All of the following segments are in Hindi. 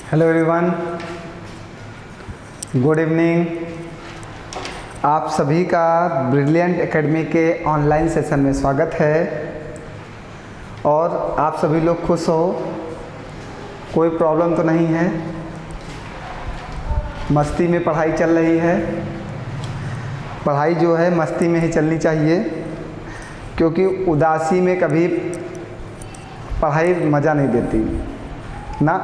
Hello everyone, good evening. आप सभी का ब्रिलियंट एकेडमी के ऑनलाइन सेशन में स्वागत है। और आप सभी लोग खुश हो, कोई प्रॉब्लम तो नहीं है, मस्ती में पढ़ाई चल रही है। पढ़ाई जो है मस्ती में ही चलनी चाहिए, क्योंकि उदासी में कभी पढ़ाई मज़ा नहीं देती ना।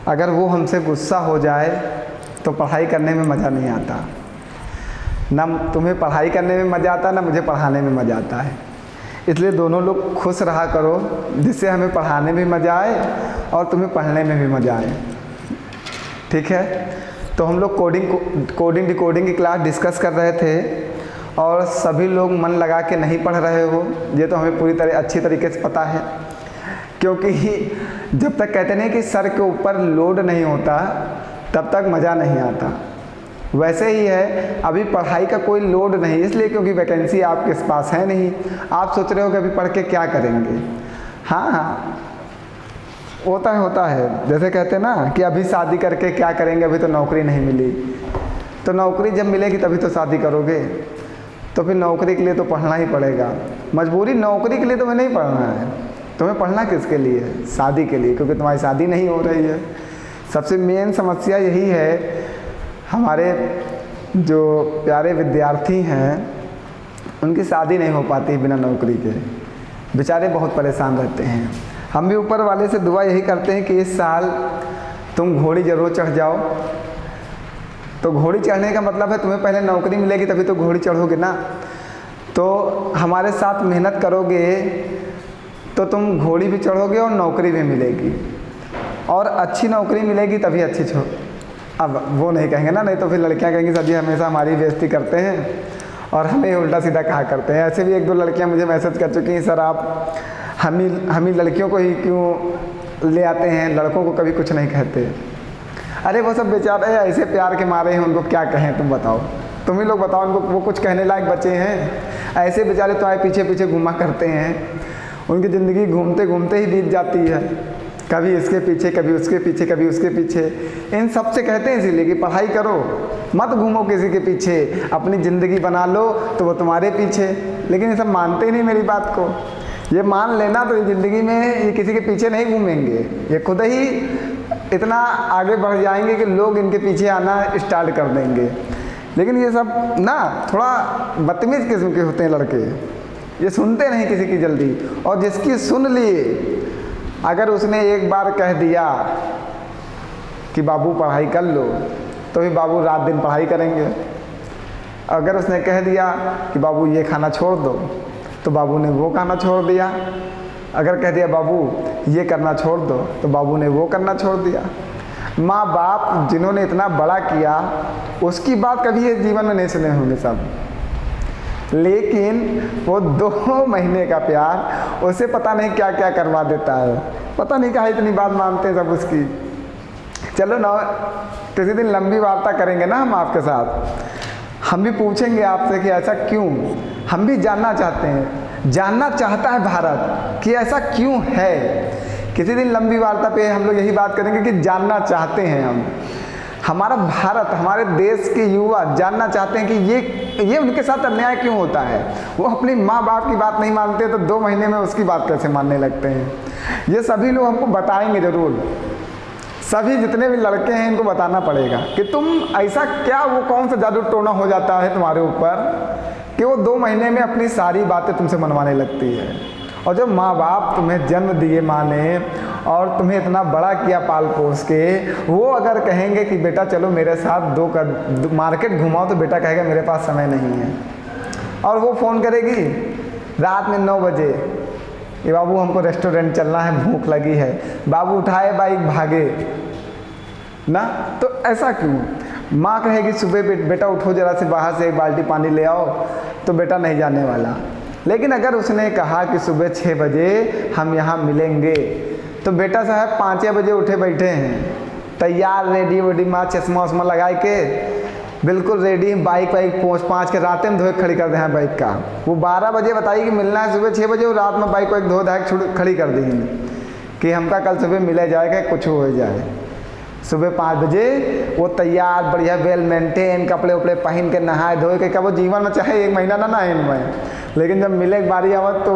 अगर वो हमसे गुस्सा हो जाए तो पढ़ाई करने में मज़ा नहीं आता। ना तुम्हें पढ़ाई करने में मज़ा आता, ना मुझे पढ़ाने में मज़ा आता है। इसलिए दोनों लोग खुश रहा करो, जिससे हमें पढ़ाने में मज़ा आए और तुम्हें पढ़ने में भी मज़ा आए। ठीक है, तो हम लोग कोडिंग डिकोडिंग की क्लास डिस्कस कर रहे थे और सभी लोग मन लगा के नहीं पढ़ रहे हो, ये तो हमें पूरी तरह अच्छी तरीके से पता है। क्योंकि जब तक कहते नहीं कि सर के ऊपर लोड नहीं होता तब तक मज़ा नहीं आता। वैसे ही है, अभी पढ़ाई का कोई लोड नहीं, इसलिए क्योंकि वैकेंसी आपके पास है नहीं। आप सोच रहे हो कि अभी पढ़ के क्या करेंगे। हाँ, होता है। जैसे कहते हैं ना कि अभी शादी करके क्या करेंगे, अभी तो नौकरी नहीं मिली। तो नौकरी जब मिलेगी तभी तो शादी करोगे, तो फिर नौकरी के लिए तो पढ़ना ही पड़ेगा। मजबूरी नौकरी के लिए तुम्हें नहीं पढ़ना है, तुम्हें पढ़ना किसके लिए? शादी के लिए, क्योंकि तुम्हारी शादी नहीं हो रही है। सबसे मेन समस्या यही है। हमारे जो प्यारे विद्यार्थी हैं उनकी शादी नहीं हो पाती बिना नौकरी के, बेचारे बहुत परेशान रहते हैं। हम भी ऊपर वाले से दुआ यही करते हैं कि इस साल तुम घोड़ी ज़रूर चढ़ जाओ। तो घोड़ी चढ़ने का मतलब है तुम्हें पहले नौकरी मिलेगी तभी तो घोड़ी चढ़ोगे ना। तो हमारे साथ मेहनत करोगे तो तुम घोड़ी भी चढ़ोगे और नौकरी भी मिलेगी, और अच्छी नौकरी मिलेगी तभी अच्छी अब वो नहीं कहेंगे ना, नहीं तो फिर लड़कियां कहेंगी सर जी हमेशा हमारी बेइज्जती करते हैं और हमें उल्टा सीधा कहा करते हैं। ऐसे भी एक दो लड़कियां मुझे मैसेज कर चुकी हैं, सर आप हम ही लड़कियों को ही क्यों ले आते हैं, लड़कों को कभी कुछ नहीं कहते। अरे वो सब बेचारे ऐसे प्यार के मारे हैं, उनको क्या कहें तुम बताओ, तुम ही लोग बताओ उनको, वो कुछ कहने लायक बचे हैं? ऐसे बेचारे तुम्हारे पीछे पीछे घुमा करते हैं, उनकी ज़िंदगी घूमते घूमते ही बीत जाती है, कभी इसके पीछे, कभी उसके पीछे, कभी उसके पीछे। इन सब से कहते हैं इसीलिए कि पढ़ाई करो, मत घूमो किसी के पीछे, अपनी ज़िंदगी बना लो तो वो तुम्हारे पीछे। लेकिन ये सब मानते ही नहीं मेरी बात को। ये मान लेना तो ज़िंदगी में ये किसी के पीछे नहीं घूमेंगे, ये खुद ही इतना आगे बढ़ जाएंगे कि लोग इनके पीछे आना स्टार्ट कर देंगे। लेकिन ये सब ना थोड़ा बदतमीज़ किस्म के होते हैं लड़के, ये सुनते नहीं किसी की जल्दी। और जिसकी सुन लिए, अगर उसने एक बार कह दिया कि बाबू पढ़ाई कर लो, तो भी बाबू रात दिन पढ़ाई करेंगे। अगर उसने कह दिया कि बाबू ये खाना छोड़ दो, तो बाबू ने वो खाना छोड़ दिया। अगर कह दिया बाबू ये करना छोड़ दो, तो बाबू ने वो करना छोड़ दिया। माँ बाप जिन्होंने इतना बड़ा किया उसकी बात कभी ये जीवन में नहीं सुने होंगे सब, लेकिन वो 2 महीने का प्यार उसे पता नहीं क्या क्या करवा देता है। पता नहीं कहाँ इतनी बात मानते हैं सब उसकी। चलो ना, किसी दिन लंबी वार्ता करेंगे ना हम आपके साथ, हम भी पूछेंगे आपसे कि ऐसा क्यों। हम भी जानना चाहते हैं, जानना चाहता है भारत कि ऐसा क्यों है। किसी दिन लंबी वार्ता पे हम लोग यही बात करेंगे कि जानना चाहते हैं हम, हमारा भारत, हमारे देश के युवा जानना चाहते हैं कि ये उनके साथ अन्याय क्यों होता है। वो अपनी माँ बाप की बात नहीं मानते तो 2 महीने में उसकी बात कैसे मानने लगते हैं। ये सभी लोग हमको बताएंगे ज़रूर। सभी जितने भी लड़के हैं इनको बताना पड़ेगा कि तुम ऐसा क्या, वो कौन सा जादू टोना हो जाता है तुम्हारे ऊपर कि वो 2 महीने में अपनी सारी बातें तुमसे मनवाने लगती है। और जब माँ बाप तुम्हें जन्म दिए, माँ ने, और तुम्हें इतना बड़ा किया पाल पोस के, वो अगर कहेंगे कि बेटा चलो मेरे साथ मार्केट घुमाओ, तो बेटा कहेगा मेरे पास समय नहीं है। और वो फ़ोन करेगी रात में 9 बजे, ये बाबू हमको रेस्टोरेंट चलना है, भूख लगी है। बाबू उठाए बाइक भागे ना। तो ऐसा क्यों? माँ कहेगी सुबह बेटा उठो जरा से बाहर से 1 बाल्टी पानी ले आओ, तो बेटा नहीं जाने वाला। लेकिन अगर उसने कहा कि सुबह 6 बजे हम यहाँ मिलेंगे, तो बेटा साहब 5 बजे उठे बैठे हैं, तैयार रेडी वेडी, माँ चश्मा वश्मा लगा के बिल्कुल रेडी, बाइक वाइक 5 के रात में धोए खड़ी कर दे हैं बाइक का। वो 12 बजे बताइए कि मिलना है सुबह 6 बजे, वो रात में बाइक वाइक धो धाक खड़ी कर देंगे कि हमका कल सुबह मिले जाएगा, कुछ हो जाए। सुबह 5 बजे वो तैयार बढ़िया वेल मेंटेन कपड़े उपड़े पहन के नहाए धोए के, क्या वो जीवन में चाहे 1 महीना ना नहाए मैं, लेकिन जब मिले एक बारी आवत तो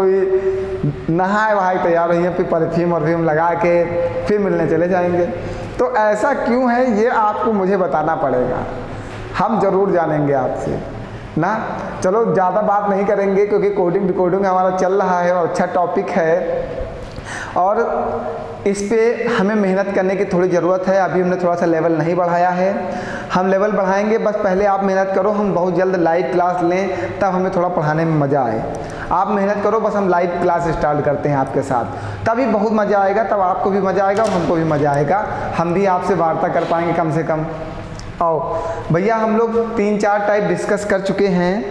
नहाए वहाए तैयार रहिए, फिर परफ्यूम वर्फ्यूम लगा के फिर मिलने चले जाएंगे। तो ऐसा क्यों है ये आपको मुझे बताना पड़ेगा, हम ज़रूर जानेंगे आपसे ना। चलो ज़्यादा बात नहीं करेंगे क्योंकि कोडिंग डिकोडिंग हमारा चल रहा है और अच्छा टॉपिक है और इस पे हमें मेहनत करने की थोड़ी ज़रूरत है। अभी हमने थोड़ा सा लेवल नहीं बढ़ाया है, हम लेवल बढ़ाएंगे, बस पहले आप मेहनत करो। हम बहुत जल्द लाइव क्लास लें तब हमें थोड़ा पढ़ाने में मज़ा आए। आप मेहनत करो, बस हम लाइव क्लास स्टार्ट करते हैं आपके साथ, तभी बहुत मज़ा आएगा, तब आपको भी मज़ा आएगा और हमको भी मज़ा आएगा, हम भी आपसे वार्ता कर पाएंगे कम से कम। आओ भैया, हम लोग 3-4 टाइप डिस्कस कर चुके हैं,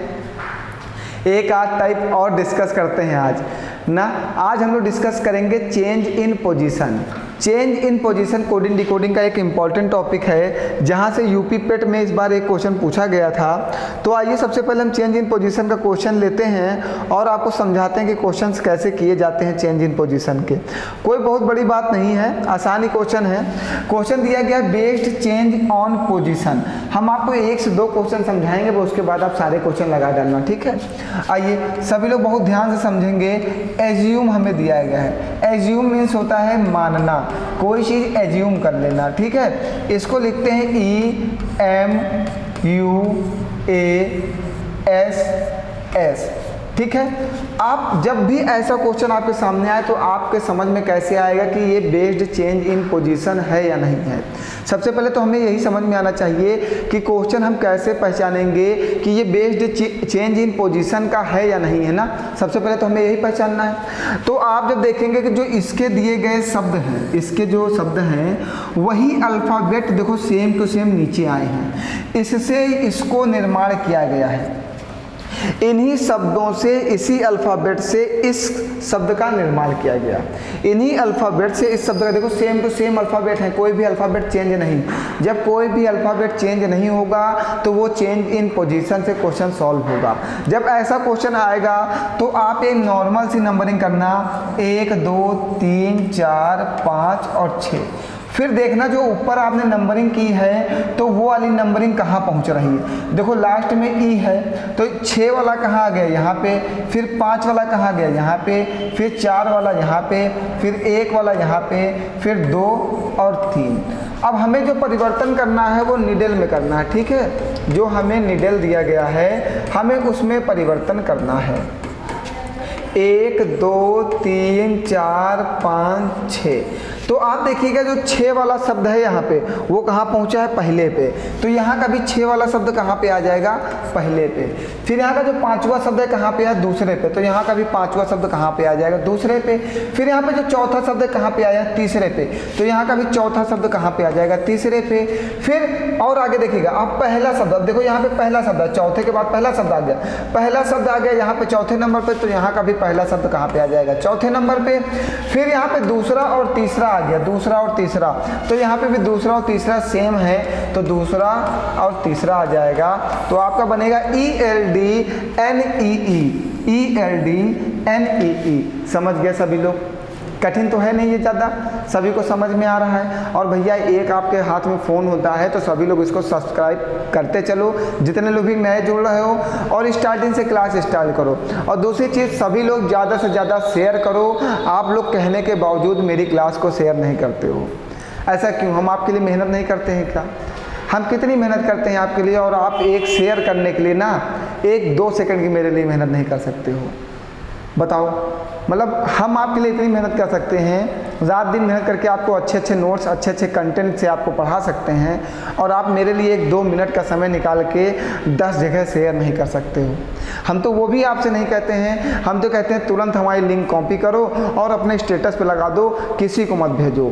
एक आध टाइप और डिस्कस करते हैं आज ना। आज हम लोग डिस्कस करेंगे change in position. Change in position coding decoding का एक इम्पॉर्टेंट टॉपिक है, जहां से यूपी पेट में इस बार एक क्वेश्चन पूछा गया था। तो आइए सबसे पहले हम चेंज इन पोजीशन का क्वेश्चन लेते हैं और आपको समझाते हैं कि क्वेश्चंस कैसे किए जाते हैं चेंज इन पोजीशन के। कोई बहुत बड़ी बात नहीं है, आसान ही क्वेश्चन है। क्वेश्चन दिया गया बेस्ड चेंज ऑन पोजीशन। हम आपको 1 से 2 क्वेश्चन समझाएंगे, वो उसके बाद आप सारे क्वेश्चन लगा डालना, ठीक है। आइए सभी लोग बहुत ध्यान से समझेंगे। एज्यूम हमें दिया गया है, एज्यूम मीन्स होता है मानना, कोई चीज़ एज्यूम कर लेना, ठीक है। इसको लिखते हैं EMUAS, ठीक है। आप जब भी ऐसा क्वेश्चन आपके सामने आए तो आपके समझ में कैसे आएगा कि ये बेस्ड चेंज इन पोजीशन है या नहीं है। सबसे पहले तो हमें यही समझ में आना चाहिए कि क्वेश्चन हम कैसे पहचानेंगे कि ये बेस्ड चेंज इन पोजीशन का है या नहीं है ना। सबसे पहले तो हमें यही पहचानना है। तो आप जब देखेंगे कि जो इसके दिए गए शब्द हैं, इसके जो शब्द हैं वही अल्फ़ाबेट देखो सेम टू सेम नीचे आए हैं, इससे इसको निर्माण किया गया है। इन्हीं शब्दों से, इसी अल्फ़ाबेट से इस शब्द का निर्माण किया गया। इन्हीं अल्फ़ाबेट से इस शब्द का, देखो सेम टू सेम अल्फ़ाबेट है, कोई भी अल्फ़ाबेट चेंज नहीं। जब कोई भी अल्फ़ाबेट चेंज नहीं होगा तो वो चेंज इन पोजीशन से क्वेश्चन सॉल्व होगा। जब ऐसा क्वेश्चन आएगा तो आप एक नॉर्मल सी नंबरिंग करना, 1 2 3 4 5 और 6। फिर देखना जो ऊपर आपने नंबरिंग की है तो वो वाली नंबरिंग कहाँ पहुँच रही है। देखो लास्ट में ई है तो 6 वाला कहाँ आ गया, यहाँ पे, फिर 5 वाला कहाँ गया, यहाँ पे, फिर 4 वाला यहाँ पे, फिर 1 वाला यहाँ पे, फिर 2 और 3। अब हमें जो परिवर्तन करना है वो निडल में करना है, ठीक है। जो हमें निडल दिया गया है हमें उसमें परिवर्तन करना है। 1 2 3 4 5 6। तो आप देखिएगा जो 6 वाला शब्द है यहाँ पे वो कहाँ पहुँचा है, पहले पे। तो यहाँ का भी 6 वाला शब्द कहाँ पे आ जाएगा, पहले पे। फिर यहाँ का जो 5वां शब्द है कहाँ पे है, दूसरे पे। तो यहाँ का भी 5वां शब्द कहाँ पे आ जाएगा, दूसरे पे। फिर यहाँ पे जो चौथा शब्द है कहाँ पे आया, तीसरे पे। तो यहाँ का भी चौथा शब्द कहाँ पे आ जाएगा, तीसरे पे। फिर और आगे देखिएगा आप पहला शब्द, अब देखो यहाँ पे पहला शब्द है, चौथे के बाद पहला शब्द आ गया, पहला शब्द आ गया यहाँ पे चौथे नंबर पे। तो यहाँ का भी पहला शब्द कहाँ पे आ जाएगा, चौथे नंबर पे। फिर यहाँ पे दूसरा और तीसरा आ गया, दूसरा और तीसरा। तो यहाँ पे भी दूसरा और तीसरा सेम है तो दूसरा और तीसरा आ जाएगा। तो आपका बनेगा ELDNEE। समझ गए सभी लोग, कठिन तो है नहीं ये ज़्यादा, सभी को समझ में आ रहा है। और भैया एक आपके हाथ में फ़ोन होता है तो सभी लोग इसको सब्सक्राइब करते चलो, जितने लोग भी नए जुड़ रहे हो, और स्टार्टिंग से क्लास स्टार्ट करो। और दूसरी चीज़, सभी लोग ज़्यादा से ज़्यादा शेयर करो। आप लोग कहने के बावजूद मेरी क्लास को शेयर नहीं करते हो, ऐसा क्यों? हम आपके लिए मेहनत नहीं करते हैं क्या? हम कितनी मेहनत करते हैं आपके लिए, और आप एक शेयर करने के लिए ना 1-2 सेकंड की मेरे लिए मेहनत नहीं कर सकते हो। बताओ, मतलब हम आपके लिए इतनी मेहनत कर सकते हैं, रात दिन मेहनत करके आपको अच्छे अच्छे नोट्स, अच्छे अच्छे कंटेंट से आपको पढ़ा सकते हैं, और आप मेरे लिए 1-2 मिनट का समय निकाल के 10 जगह शेयर नहीं कर सकते हो। हम तो वो भी आपसे नहीं कहते हैं, हम तो कहते हैं तुरंत हमारी लिंक कॉपी करो और अपने स्टेटस पे लगा दो, किसी को मत भेजो।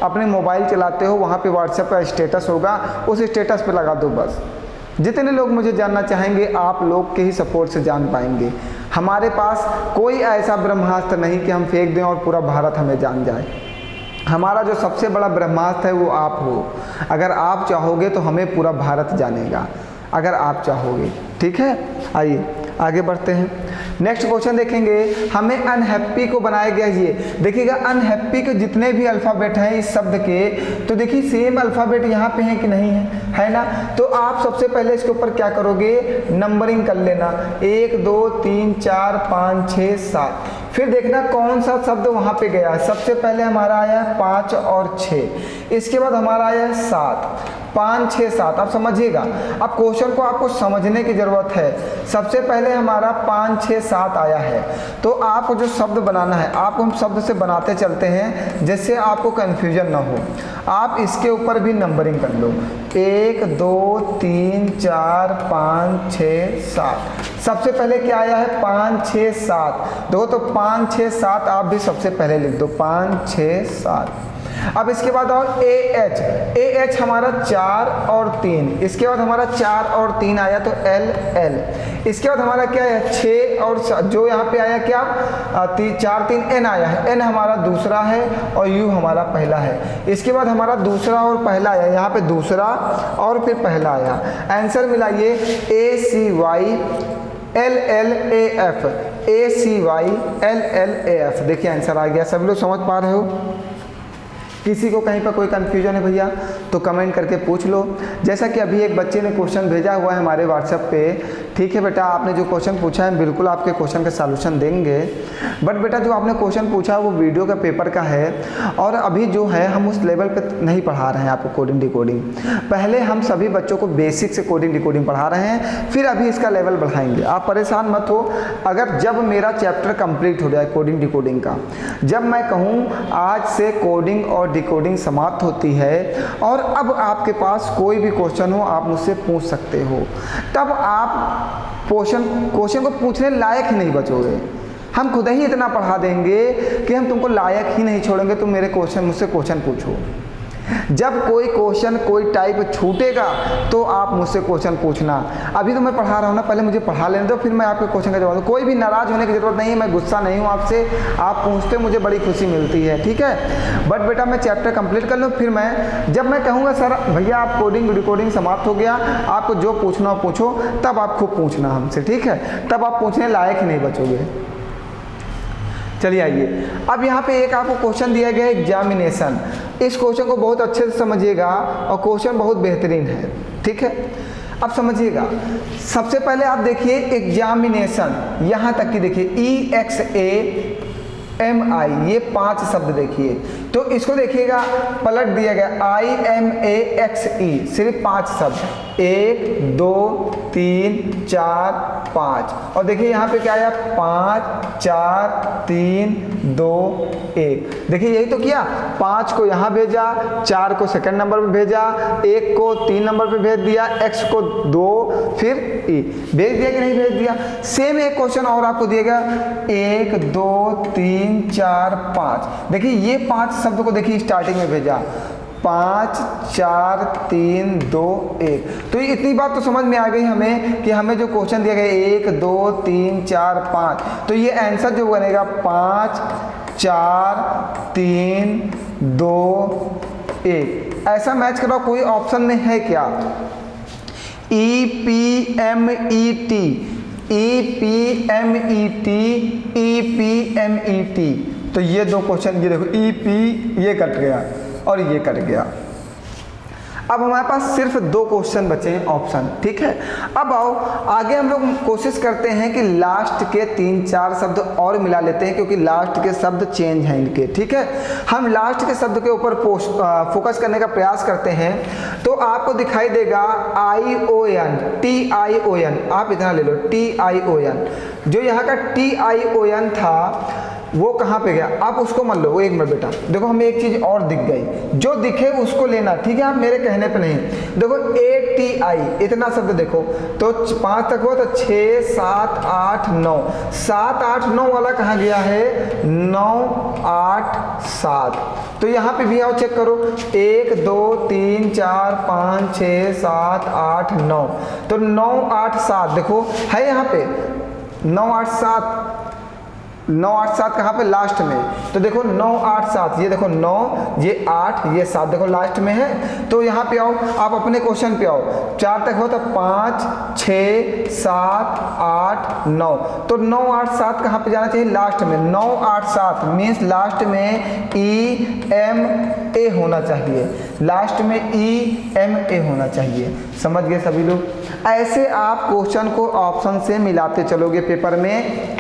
अपने मोबाइल चलाते हो, वहाँ पे व्हाट्सएप का स्टेटस होगा, उस स्टेटस पे लगा दो बस। जितने लोग मुझे जानना चाहेंगे आप लोग के ही सपोर्ट से जान पाएंगे। हमारे पास कोई ऐसा ब्रह्मास्त्र नहीं कि हम फेंक दें और पूरा भारत हमें जान जाए। हमारा जो सबसे बड़ा ब्रह्मास्त्र है वो आप हो। अगर आप चाहोगे तो हमें पूरा भारत जानेगा, अगर आप चाहोगे, ठीक है। आइए आगे बढ़ते हैं। नेक्स्ट क्वेश्चन देखेंगे, हमें अनहैप्पी को बनाया गया ये देखिएगा, अनहैप्पी के जितने भी अल्फ़ाबेट हैं इस शब्द के, तो देखिए सेम अल्फ़ाबेट यहाँ पे है कि नहीं है ना। तो आप सबसे पहले इसके ऊपर क्या करोगे, नंबरिंग कर लेना, 1 2 3 4 5 6 7, फिर देखना कौन सा शब्द वहाँ पे गया है। सबसे पहले हमारा आया है 5 और 6, इसके बाद हमारा आया है 7, 5 6 7। आप समझिएगा, अब क्वेश्चन को आपको समझने की ज़रूरत है। सबसे पहले हमारा 5 6 7 आया है, तो आपको जो शब्द बनाना है आप हम शब्द से बनाते चलते हैं जिससे आपको कन्फ्यूजन ना हो। आप इसके ऊपर भी नंबरिंग कर लो, 1 2 3 4 5 6 7। सबसे पहले क्या आया है, 5 6 7। देखो तो 5 6 7 आप भी सबसे पहले लिख दो, 5 6 7। अब इसके बाद और AH हमारा 4 और 3, इसके बाद हमारा 4 और 3 आया तो LL। इसके बाद हमारा क्या है, 6 और जो यहाँ पे आया क्या, 4 3 N आया है, N हमारा दूसरा है और U हमारा पहला है। इसके बाद हमारा दूसरा और पहला आया, यहाँ पे दूसरा और फिर पहला आया। आंसर मिलाइए, ACY LLAF, ACY LLAF। देखिए आंसर आ गया। सभी लोग समझ पा रहे हो? किसी को कहीं पर कोई कन्फ्यूजन है भैया तो कमेंट करके पूछ लो। जैसा कि अभी एक बच्चे ने क्वेश्चन भेजा हुआ है हमारे व्हाट्सएप पे, ठीक है बेटा, आपने जो क्वेश्चन पूछा है बिल्कुल आपके क्वेश्चन का सॉल्यूशन देंगे, बट बेटा जो आपने क्वेश्चन पूछा वो वीडियो का पेपर का है और अभी जो है हम उस लेवल पे नहीं पढ़ा रहे हैं आपको कोडिंग डिकोडिंग। पहले हम सभी बच्चों को बेसिक से कोडिंग डिकोडिंग पढ़ा रहे हैं, फिर अभी इसका लेवल बढ़ाएंगे। आप परेशान मत हो। अगर जब मेरा चैप्टर कंप्लीट हो जाए कोडिंग डिकोडिंग का, जब मैं कहूँ आज से कोडिंग और डिकोडिंग समाप्त होती है और अब आपके पास कोई भी क्वेश्चन हो आप मुझसे पूछ सकते हो, तब आप क्वेश्चन को पूछने लायक ही नहीं बचोगे। हम खुद ही इतना पढ़ा देंगे कि हम तुमको लायक ही नहीं छोड़ेंगे, तुम मुझसे क्वेश्चन पूछो। जब कोई क्वेश्चन कोई टाइप छूटेगा तो आप मुझसे क्वेश्चन पूछना। अभी तो मैं पढ़ा रहा हूँ ना, पहले मुझे पढ़ा लेने दो, फिर मैं आपके क्वेश्चन का जवाब दूँ। कोई भी नाराज़ होने की ज़रूरत नहीं है, मैं गुस्सा नहीं हूँ आपसे, आप पूछते मुझे बड़ी खुशी मिलती है, ठीक है। बट बेटा मैं चैप्टर कंप्लीट कर लूँ, फिर जब मैं कहूँगा सर भैया आप कोडिंग रिकॉर्डिंग समाप्त हो गया, आपको जो पूछना हो पूछो, तब आप खूब पूछना हमसे, ठीक है। तब आप पूछने लायक ही नहीं बचोगे। चलिए आइए, अब यहाँ पे एक आपको क्वेश्चन दिया गया है एग्जामिनेशन। इस क्वेश्चन को बहुत अच्छे से समझिएगा और क्वेश्चन बहुत बेहतरीन है, ठीक है। अब समझिएगा, सबसे पहले आप देखिए एग्जामिनेशन, यहाँ तक कि देखिए EXAMI, ये 5 शब्द देखिए, तो इसको देखिएगा पलट दिया गया IMAXE, सिर्फ 5 शब्द, 1 2 3 4 5, और देखिए यहाँ पे क्या आया 5 4 3 2 1। देखिए यही तो किया, 5 को यहाँ भेजा, 4 को सेकंड नंबर पे भेजा, 1 को 3 नंबर पे भेज दिया, X को 2, फिर E भेज दिया कि नहीं भेज दिया। सेम एक क्वेश्चन और आपको दिया गया 1 2 3 4 5। देखिए ये 5 शब्द को देखिए स्टार्टिंग में भेजा, 5 4 3 2 1। तो ये इतनी बात तो समझ में आ गई हमें कि हमें जो क्वेश्चन दिया गया 1 2 3 4 5, तो ये आंसर जो बनेगा 5 4 3 2 1। ऐसा मैच करो, कोई ऑप्शन में है क्या? EPMET, तो ये 2 क्वेश्चन, ये देखो EP ये कट गया और ये कट गया। अब हमारे पास सिर्फ 2 क्वेश्चन बचे हैं ऑप्शन, ठीक है। अब आओ आगे हम लोग कोशिश करते हैं कि लास्ट के 3-4 शब्द और मिला लेते हैं, क्योंकि लास्ट के शब्द चेंज हैं इनके, ठीक है। हम लास्ट के शब्द के ऊपर फोकस करने का प्रयास करते हैं। तो आपको दिखाई देगा TION, आप इतना ले लो TION। जो यहाँ का TION था वो कहाँ पे गया, आप उसको मान लो। वो 1 मिनट बेटा, देखो हमें एक चीज़ और दिख गई, जो दिखे उसको लेना, ठीक है, आप मेरे कहने पे नहीं। देखो ATI, इतना शब्द देखो, तो 5 तक हो तो 6 7 8 9, 7 8 9 वाला कहाँ गया है, 9 8 7। तो यहाँ पे भी आओ चेक करो, 1 2 3 4 5 6 7 8 9, तो 9 8 7 देखो है यहाँ पे 9 8 7। 9 8 7 कहाँ पे? लास्ट में। तो देखो 9 8 7, ये देखो 9, ये 8, ये 7, देखो लास्ट में है। तो यहाँ पे आओ, आप अपने क्वेश्चन पे आओ। 4 तक हो तो 5 6 7 8 9, तो 9 8 7 कहाँ पे जाना चाहिए? लास्ट में। 9 8 7 मीन्स लास्ट में EMA होना चाहिए, लास्ट में EMA होना चाहिए। समझ गए सभी लोग? ऐसे आप क्वेश्चन को ऑप्शन से मिलाते चलोगे पेपर में।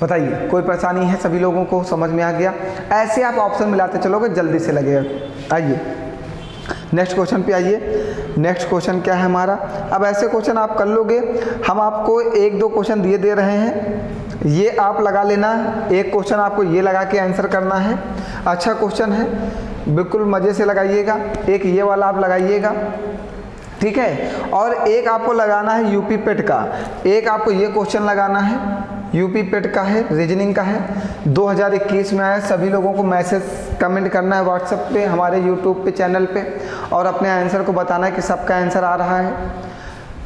बताइए, कोई परेशानी है? सभी लोगों को समझ में आ गया? ऐसे आप ऑप्शन मिलाते चलोगे, जल्दी से लगेगा। आइए नेक्स्ट क्वेश्चन पे आइए। नेक्स्ट क्वेश्चन क्या है हमारा? अब ऐसे क्वेश्चन आप कर लोगे। हम आपको 1 2 क्वेश्चन दिए दे रहे हैं, ये आप लगा लेना। एक क्वेश्चन आपको ये लगा के आंसर करना है। अच्छा क्वेश्चन है, बिल्कुल मज़े से लगाइएगा। एक ये वाला आप लगाइएगा, ठीक है। और एक आपको लगाना है यूपी पेट का, एक आपको ये क्वेश्चन लगाना है यूपी पेट का है, रीजनिंग का है, 2021 में आया। सभी लोगों को मैसेज कमेंट करना है व्हाट्सएप पे, हमारे यूट्यूब पे चैनल पे, और अपने आंसर को बताना है कि सबका आंसर आ रहा है।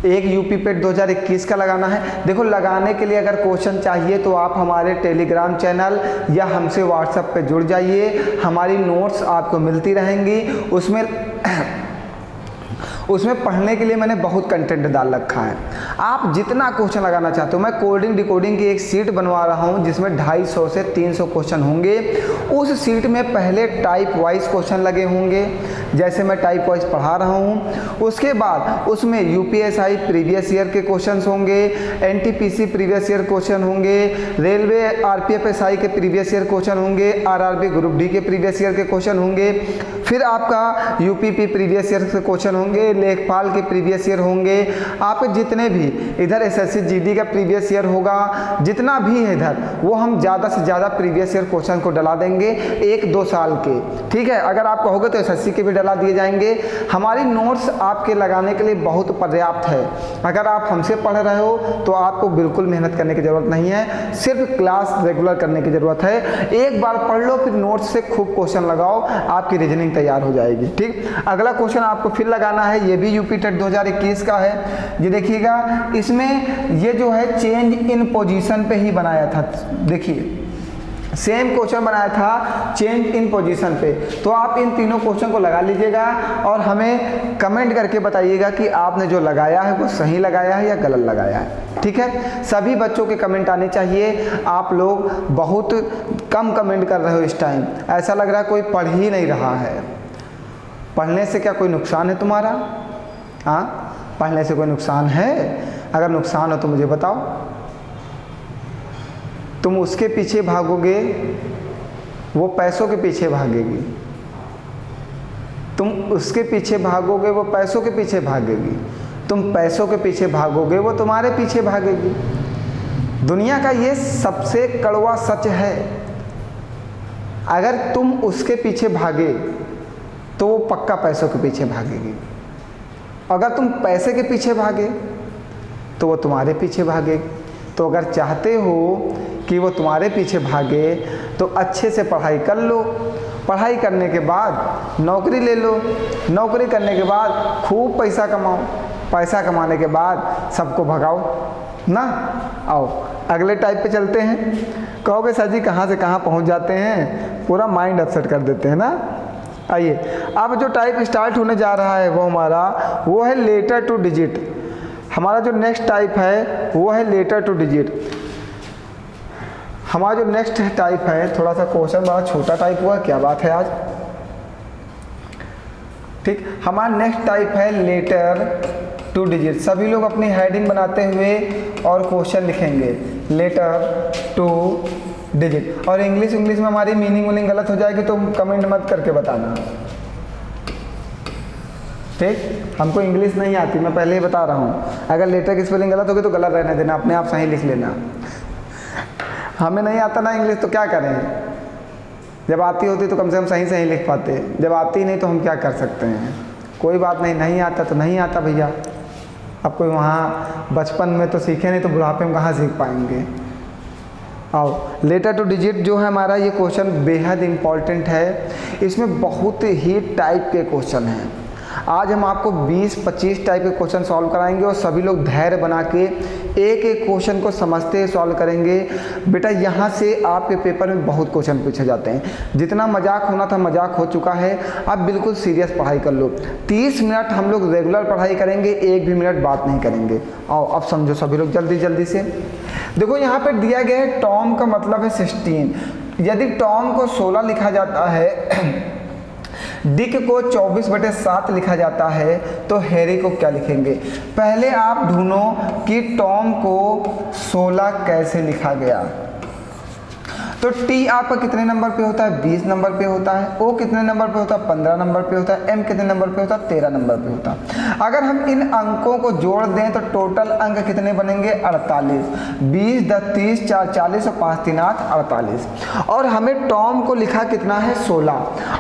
एक यूपी पेट 2021 का लगाना है। देखो, लगाने के लिए अगर क्वेश्चन चाहिए तो आप हमारे टेलीग्राम चैनल या हमसे व्हाट्सएप पे जुड़ जाइए। हमारी नोट्स आपको मिलती रहेंगी। उसमें पढ़ने के लिए मैंने बहुत कंटेंट डाल रखा है। आप जितना क्वेश्चन लगाना चाहते हो, मैं कोडिंग डिकोडिंग की एक सीट बनवा रहा हूं जिसमें 250 से 300 क्वेश्चन होंगे। उस सीट में पहले टाइप वाइज क्वेश्चन लगे होंगे, जैसे मैं टाइप वाइज पढ़ा रहा हूं। उसके बाद उसमें यूपीएसआई प्रीवियस ईयर के क्वेश्चन होंगे, एनटीपीसी प्रीवियस ईयर क्वेश्चन होंगे, रेलवे आरपीएफएसआई के प्रीवियस ईयर क्वेश्चन होंगे, आरआरबी ग्रुप डी के प्रीवियस ईयर के क्वेश्चन होंगे, फिर आपका यूपीपी प्रीवियस ईयर के क्वेश्चन होंगे, लेखपाल के प्रीवियस ईयर होंगे, आपके जितने भी इधर एसएससी जीडी का प्रीवियस ईयर होगा, जितना भी है इधर, वो हम ज़्यादा से ज़्यादा प्रीवियस ईयर क्वेश्चन को डला देंगे 1-2 साल के। ठीक है, अगर आप कहोगे तो एसएससी के भी डला दिए जाएंगे। हमारी नोट्स आपके लगाने के लिए बहुत पर्याप्त है। अगर आप हमसे पढ़ रहे हो तो आपको बिल्कुल मेहनत करने की ज़रूरत नहीं है, सिर्फ क्लास रेगुलर करने की ज़रूरत है। एक बार पढ़ लो, फिर नोट्स से खूब क्वेश्चन लगाओ, आपकी रीजनिंग तैयार हो जाएगी। ठीक, अगला क्वेश्चन आपको फिर लगाना है, ये भी यूपी टेट 2021 का है। ये देखिएगा, इसमें ये जो है चेंज इन पोजीशन पे ही बनाया था। देखिए, सेम क्वेश्चन बनाया था चेंज इन पोजीशन पे। तो आप इन तीनों क्वेश्चन को लगा लीजिएगा और हमें कमेंट करके बताइएगा कि आपने जो लगाया है वो सही लगाया है या गलत लगाया है। ठीक है, सभी बच्चों के कमेंट आने चाहिए। आप लोग बहुत कम कमेंट कर रहे हो इस टाइम, ऐसा लग रहा है कोई पढ़ ही नहीं रहा है। पढ़ने से क्या कोई नुकसान है तुम्हारा? हाँ, पढ़ने से कोई नुकसान है? अगर नुकसान हो तो मुझे बताओ। तुम उसके पीछे भागोगे, वो पैसों के पीछे भागेगी। तुम उसके पीछे भागोगे, वो पैसों के पीछे भागेगी। तुम पैसों के पीछे भागोगे, वो तुम्हारे पीछे भागेगी। दुनिया का ये सबसे कड़वा सच है। अगर तुम उसके पीछे भागे तो वो पक्का पैसों के पीछे भागेगी। अगर तुम पैसे के पीछे भागे तो वो तुम्हारे पीछे भागेगी। तो अगर चाहते हो कि वो तुम्हारे पीछे भागे तो अच्छे से पढ़ाई कर लो। पढ़ाई करने के बाद नौकरी ले लो। नौकरी करने के बाद खूब पैसा कमाओ। पैसा कमाने के बाद सबको भगाओ ना। आओ अगले टाइप पे चलते हैं। कहोगे सर जी कहाँ से कहाँ पहुँच जाते हैं, पूरा माइंड अपसेट कर देते हैं ना। आइए, अब जो टाइप स्टार्ट होने जा रहा है वो है लेटर टू डिजिट। हमारा जो नेक्स्ट टाइप है वो है लेटर टू डिजिट। हमारा जो नेक्स्ट टाइप है, थोड़ा सा क्वेश्चन बड़ा छोटा टाइप हुआ, क्या बात है आज। ठीक, हमारा नेक्स्ट टाइप है लेटर टू डिजिट। सभी लोग अपनी हेडिंग बनाते हुए और क्वेश्चन लिखेंगे लेटर टू डिजिट। और इंग्लिश में हमारी मीनिंग गलत हो जाएगी तो कमेंट मत करके बताना। ठीक, हमको इंग्लिश नहीं आती, मैं पहले ही बता रहा हूँ। अगर लेटर की स्पेलिंग गलत होगी तो गलत रहने देना, अपने आप सही लिख लेना। हमें नहीं आता ना इंग्लिश तो क्या करें। जब आती होती तो कम से कम सही लिख पाते। जब आती नहीं तो हम क्या कर सकते हैं। कोई बात नहीं, नहीं आता तो नहीं आता भैया। अब कोई वहाँ बचपन में तो सीखे नहीं तो बुढ़ापे में कहाँ सीख पाएंगे। आओ, लेटर टू डिजिट जो है हमारा, ये क्वेश्चन बेहद इम्पॉर्टेंट है। इसमें बहुत ही टाइप के क्वेश्चन हैं। आज हम आपको 20-25 टाइप के क्वेश्चन सॉल्व कराएंगे और सभी लोग धैर्य बना के एक एक क्वेश्चन को समझते हुए सॉल्व करेंगे। बेटा यहाँ से आपके पेपर में बहुत क्वेश्चन पूछे जाते हैं, जितना मजाक होना था मजाक हो चुका है, अब बिल्कुल सीरियस पढ़ाई कर लो। 30 मिनट हम लोग रेगुलर पढ़ाई करेंगे, एक भी मिनट बात नहीं करेंगे। आओ अब समझो सभी लोग जल्दी जल्दी से। देखो यहाँ पर दिया गया है टॉम का मतलब है 16। यदि टॉम को 16 लिखा जाता है, डिक को 24/7 लिखा जाता है, तो हैरी को क्या लिखेंगे? पहले आप ढूंढो कि टॉम को 16 कैसे लिखा गया। तो टी आपका कितने नंबर पे होता है? 20 नंबर पे होता है। ओ कितने नंबर पे होता है? 15 नंबर पे होता है। एम कितने नंबर पे होता है? 13 नंबर पे होता है। अगर हम इन अंकों को जोड़ दें तो टोटल अंक कितने बनेंगे? 48। 20, 10, 30, 4, 40 और 5, 3, 8, 48। और हमें टॉम को लिखा कितना है? 16।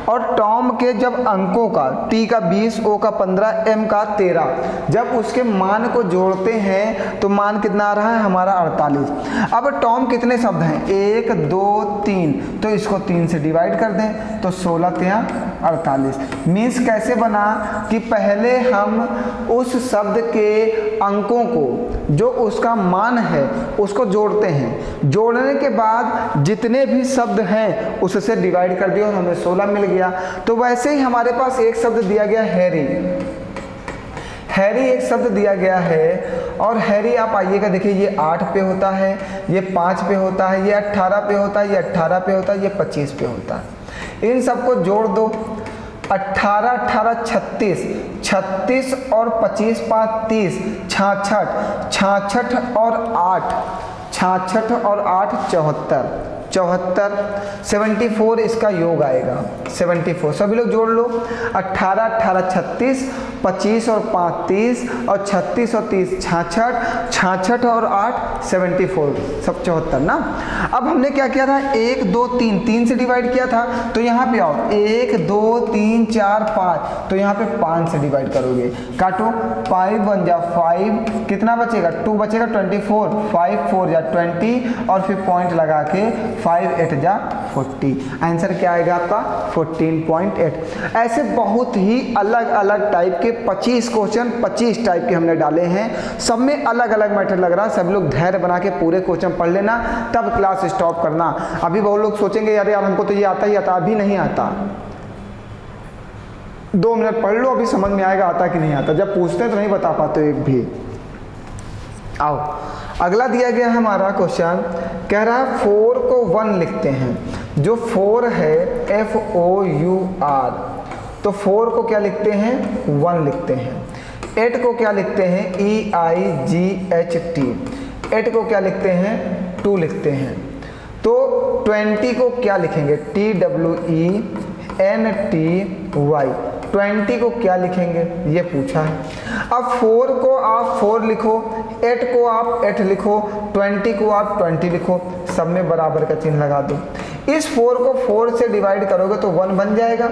और टॉम के जब अंकों का, टी का 20, ओ का 15, एम का 13, जब उसके मान को जोड़ते हैं तो मान कितना आ रहा है हमारा? 48। अब टॉम कितने शब्द हैं? 1, 2, 3, तो इसको 3 से डिवाइड कर दें तो 16 3 48। मीन्स कैसे बना कि पहले हम उस शब्द के अंकों को, जो उसका मान है, उसको जोड़ते हैं। जोड़ने के बाद जितने भी शब्द हैं उससे डिवाइड कर दिया और हमें 16 मिल गया। तो वैसे ही हमारे पास एक शब्द दिया गया हैरी। हैरी एक शब्द दिया गया है और हैरी आप आइएगा, देखिए ये 8 पे होता है, ये 5 पे होता है, ये 18 पे होता है, ये 18 पे होता है, ये 25 पे होता है। इन सबको जोड़ दो। 18 18 36, 36 और 25 5 30, 66, 66 और 8, 66 और 8 74, 74, 74 इसका योग आएगा 74। सभी लोग जोड़ लो। 18 18 36, 25 और 5 30 और 36 और 30 66, 66 और 8 74, सब 74 ना। अब हमने क्या किया था? 1 2 3, 3 से डिवाइड किया था, तो यहाँ पे आओ 1 2 3 4 5, तो यहाँ पे 5 से डिवाइड करोगे। काटो, 5 1 जा 5, कितना बचेगा? 2 बचेगा 24, 5 4 जा 20 और फिर पॉइंट लगा के 5 8 जा 40। आंसर क्या आएगा आपका? 14.8। ऐसे बहुत ही अलग अलग टाइप के 25 क्वेश्चन 25 टाइप के हमने डाले हैं। सब में अलग अलग मैटर लग रहा है। सब लोग धैर्य बना के पूरे क्वेश्चन पढ़ लेना, तब क्लास स्टॉप करना। अभी बहुत लोग सोचेंगे यार हमको तो ये आता ही आता, अभी नहीं आता। 2 मिनट पढ़ लो, अभी समझ में आएगा आता कि नहीं आता। जब पूछते हैं तो नहीं बता पाते एक भी। आओ अगला दिया गया है हमारा क्वेश्चन, कह रहा है 4 को 1 लिखते हैं। जो 4 है FOUR, तो 4 को क्या लिखते हैं? 1 लिखते हैं। 8 को क्या लिखते हैं? EIGHT। 8 को क्या लिखते हैं? 2 लिखते हैं। तो 20 को क्या लिखेंगे? TWENTY। 20 को क्या लिखेंगे? ये पूछा है। अब 4 को आप 4 लिखो, 8 को आप 8 लिखो, 20 को आप 20 लिखो, सब में बराबर का चिन्ह लगा दो। इस 4 को 4 से डिवाइड करोगे तो 1 बन जाएगा।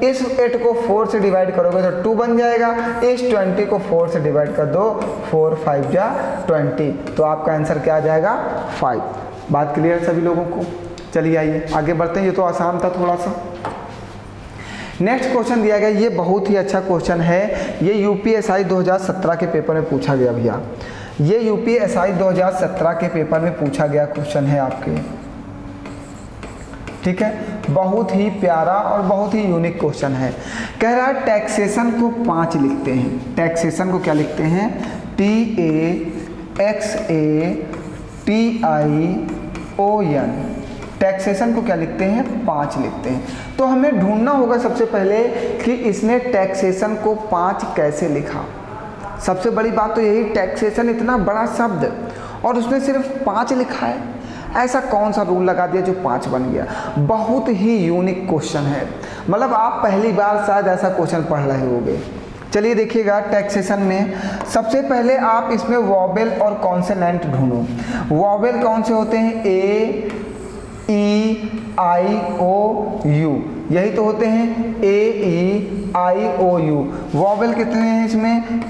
इस 8 को 4 से डिवाइड करोगे तो 2 बन जाएगा। इस 20 को 4 से डिवाइड कर दो, 4 5 जा 20, तो आपका आंसर क्या आ जाएगा? 5। बात क्लियर सभी लोगों को? चलिए आइए आगे बढ़ते हैं। ये तो आसान था थोड़ा सा। नेक्स्ट क्वेश्चन दिया गया, ये बहुत ही अच्छा क्वेश्चन है। ये UPSI 2017 के पेपर में पूछा गया भैया। ये UPSI 2017 के पेपर में पूछा गया क्वेश्चन है आपके, ठीक है। बहुत ही प्यारा और बहुत ही यूनिक क्वेश्चन है। कह रहा है टैक्सेशन को 5 लिखते हैं। टैक्सेशन को क्या लिखते हैं? TAXATION। टैक्सेशन को क्या लिखते हैं? 5 लिखते हैं। तो हमें ढूंढना होगा सबसे पहले कि इसने टैक्सेशन को 5 कैसे लिखा। सबसे बड़ी बात तो यही, टैक्सेशन इतना बड़ा शब्द और उसने सिर्फ 5 लिखा है। ऐसा कौन सा रूल लगा दिया जो 5 बन गया? बहुत ही यूनिक क्वेश्चन है। मतलब आप पहली बार शायद ऐसा क्वेश्चन पढ़ रहे होंगे। चलिए देखिएगा, टैक्सेशन में सबसे पहले आप इसमें वॉवेल और कॉन्सोनेंट ढूंढो। वॉवेल कौन से होते हैं? AEIOU, यही तो होते हैं AEIOU। वॉवेल कितने हैं इसमें?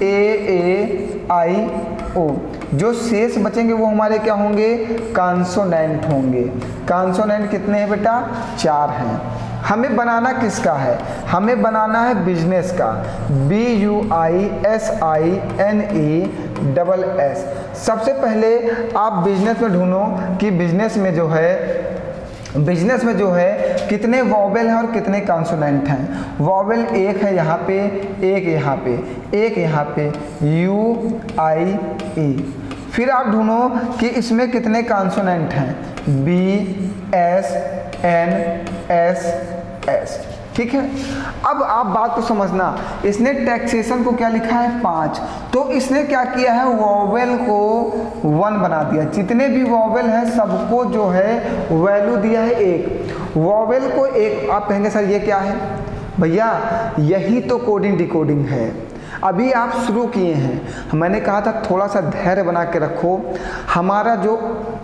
AAIO। जो शेष बचेंगे वो हमारे क्या होंगे? कॉन्सोनेंट होंगे। कॉन्सोनेंट कितने हैं बेटा? 4 हैं। हमें बनाना किसका है? हमें बनाना है बिजनेस का, BUISINESS। सबसे पहले आप बिजनेस में ढूंढो कि बिजनेस में जो है कितने वॉवेल हैं और कितने कॉन्सोनेंट हैं। वॉवेल एक है यहाँ पे, एक यहाँ पे, एक यहाँ पे, UIE। फिर आप ढूंढो कि इसमें कितने कॉन्सोनेंट हैं, BSNSS। ठीक है, अब आप बात को समझना, इसने टैक्सेशन को क्या लिखा है 5, तो इसने क्या किया है वॉवेल को 1 बना दिया। जितने भी वॉवेल हैं सबको जो है वैल्यू दिया है 1, वॉवेल को 1। आप कहेंगे सर ये क्या है? भैया यही तो कोडिंग डिकोडिंग है। अभी आप शुरू किए हैं, मैंने कहा था थोड़ा सा धैर्य बना के रखो। हमारा जो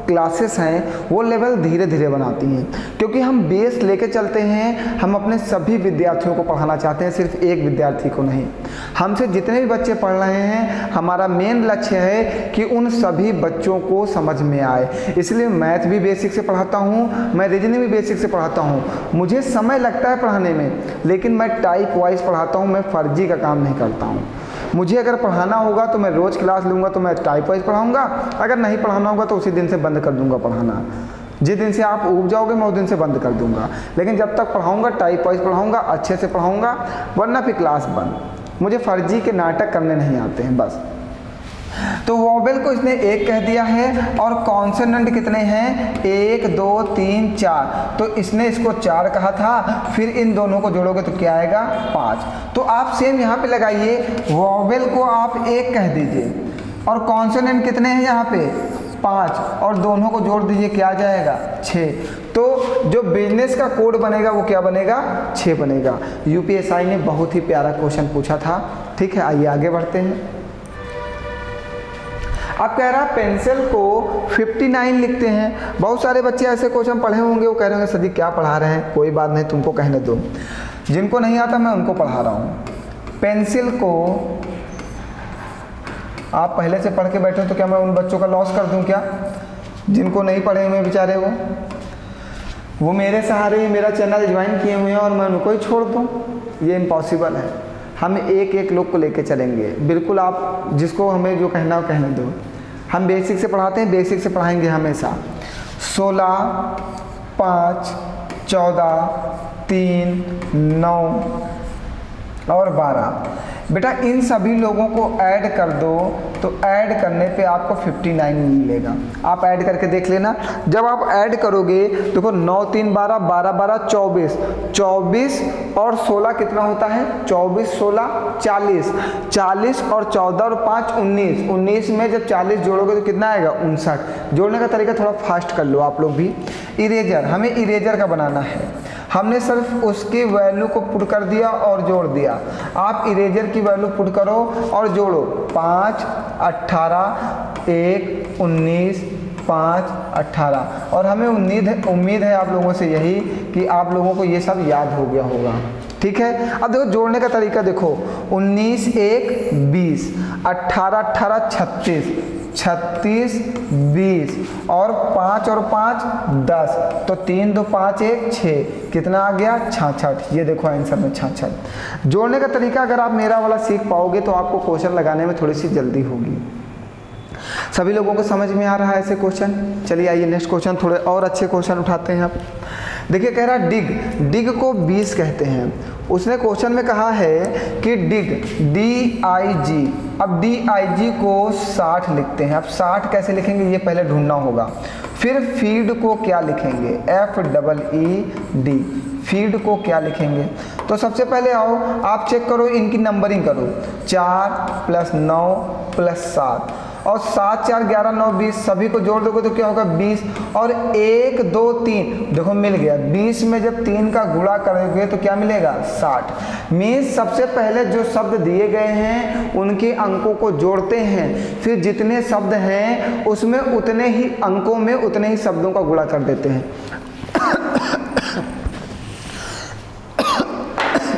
क्लासेस हैं वो लेवल धीरे धीरे बनाती हैं, क्योंकि हम बेस लेके चलते हैं। हम अपने सभी विद्यार्थियों को पढ़ाना चाहते हैं, सिर्फ एक विद्यार्थी को नहीं। हमसे जितने भी बच्चे पढ़ रहे हैं, हमारा मेन लक्ष्य है कि उन सभी बच्चों को समझ में आए। इसलिए मैथ भी बेसिक से पढ़ाता हूँ, मैं रीजनिंग भी बेसिक से पढ़ाता हूँ। मुझे समय लगता है पढ़ाने में, लेकिन मैं टाइप वाइज पढ़ाता हूँ, मैं फर्जी का काम नहीं करता हूँ। मुझे अगर पढ़ाना होगा तो मैं रोज़ क्लास लूँगा तो मैं टाइप वाइज पढ़ाऊँगा, अगर नहीं पढ़ाना होगा तो उसी दिन से बंद कर दूँगा पढ़ाना। जिस दिन से आप उब जाओगे मैं उस दिन से बंद कर दूँगा, लेकिन जब तक पढ़ाऊँगा टाइप वाइज पढ़ाऊँगा, अच्छे से पढ़ाऊँगा, वरना फिर क्लास बंद। मुझे फर्जी के नाटक करने नहीं आते हैं बस। तो वॉवेल को इसने 1 कह दिया है, और कॉन्सोनेंट कितने हैं 1 2 3 4, तो इसने इसको 4 कहा था। फिर इन दोनों को जोड़ोगे तो क्या आएगा 5। तो आप सेम यहाँ पे लगाइए, वॉवेल को आप 1 कह दीजिए और कॉन्सोनेंट कितने हैं यहाँ पे 5, और दोनों को जोड़ दीजिए, क्या आ जाएगा 6। तो जो बिजनेस का कोड बनेगा वो क्या बनेगा 6 बनेगा। UPSI ने बहुत ही प्यारा क्वेश्चन पूछा था। ठीक है, आइए आगे बढ़ते हैं। अब कह रहा पेंसिल को 59 लिखते हैं। बहुत सारे बच्चे ऐसे क्वेश्चन पढ़े होंगे, वो कह रहे होंगे सर जी क्या पढ़ा रहे हैं, कोई बात नहीं तुमको कहने दो, जिनको नहीं आता मैं उनको पढ़ा रहा हूँ। पेंसिल को आप पहले से पढ़ के बैठे तो क्या मैं उन बच्चों का लॉस कर दूँ क्या, जिनको नहीं पढ़े हुए बेचारे, वो मेरे सहारे मेरा चैनल ज्वाइन किए हुए हैं और मैं उनको ही छोड़ दूँ? ये इम्पॉसिबल है। हम एक एक लोग को लेके चलेंगे, बिल्कुल आप जिसको हमें जो कहना हो कहने दो। हम बेसिक से पढ़ाते हैं, बेसिक से पढ़ाएंगे हमेशा। 16 5 14 3 9 और 12, बेटा इन सभी लोगों को ऐड कर दो, तो ऐड करने पे आपको 59 मिलेगा। आप ऐड करके देख लेना। जब आप ऐड करोगे देखो 9 3 12 12 12 24, 24 और 16 कितना होता है 24 16 40, 40 और 14 और 5 19, 19 में जब 40 जोड़ोगे तो कितना आएगा 59। जोड़ने का तरीका थोड़ा फास्ट कर लो आप लोग भी। इरेजर, हमें इरेजर का बनाना है, हमने सिर्फ उसकी वैल्यू को पुट कर दिया और जोड़ दिया। आप इरेजर की वैल्यू पुट करो और जोड़ो, 5 18 1 19 5 18, और हमें उम्मीद है आप लोगों से यही कि आप लोगों को ये सब याद हो गया होगा। ठीक है, अब देखो जोड़ने का तरीका देखो, 19 1 20, 18 18 36, 36 20 और 5 और 5 10, तो 3 2 5 1 6, कितना आ गया 66। ये देखो आंसर में 66। जोड़ने का तरीका अगर आप मेरा वाला सीख पाओगे तो आपको क्वेश्चन लगाने में थोड़ी सी जल्दी होगी। सभी लोगों को समझ में आ रहा है ऐसे क्वेश्चन? चलिए आइए नेक्स्ट क्वेश्चन, थोड़े और अच्छे क्वेश्चन उठाते हैं। आप देखिए कह रहा डिग को 20 कहते हैं। उसने क्वेश्चन में कहा है कि डिग DIG, अब DIG को 60 लिखते हैं। अब 60 कैसे लिखेंगे ये पहले ढूंढना होगा। फिर फीड को क्या लिखेंगे FEED, फीड को क्या लिखेंगे? तो सबसे पहले आओ आप चेक करो, इनकी नंबरिंग करो, 4 + 9 + 7 और 7 4 11 9 20, सभी को जोड़ दोगे तो क्या होगा 20, और 1 2 3 देखो मिल गया। 20 में जब 3 का गुणा करोगे तो क्या मिलेगा 60। मीन्स सबसे पहले जो शब्द दिए गए हैं उनके अंकों को जोड़ते हैं, फिर जितने शब्द हैं उसमें उतने ही अंकों में उतने ही शब्दों का गुणा कर देते हैं।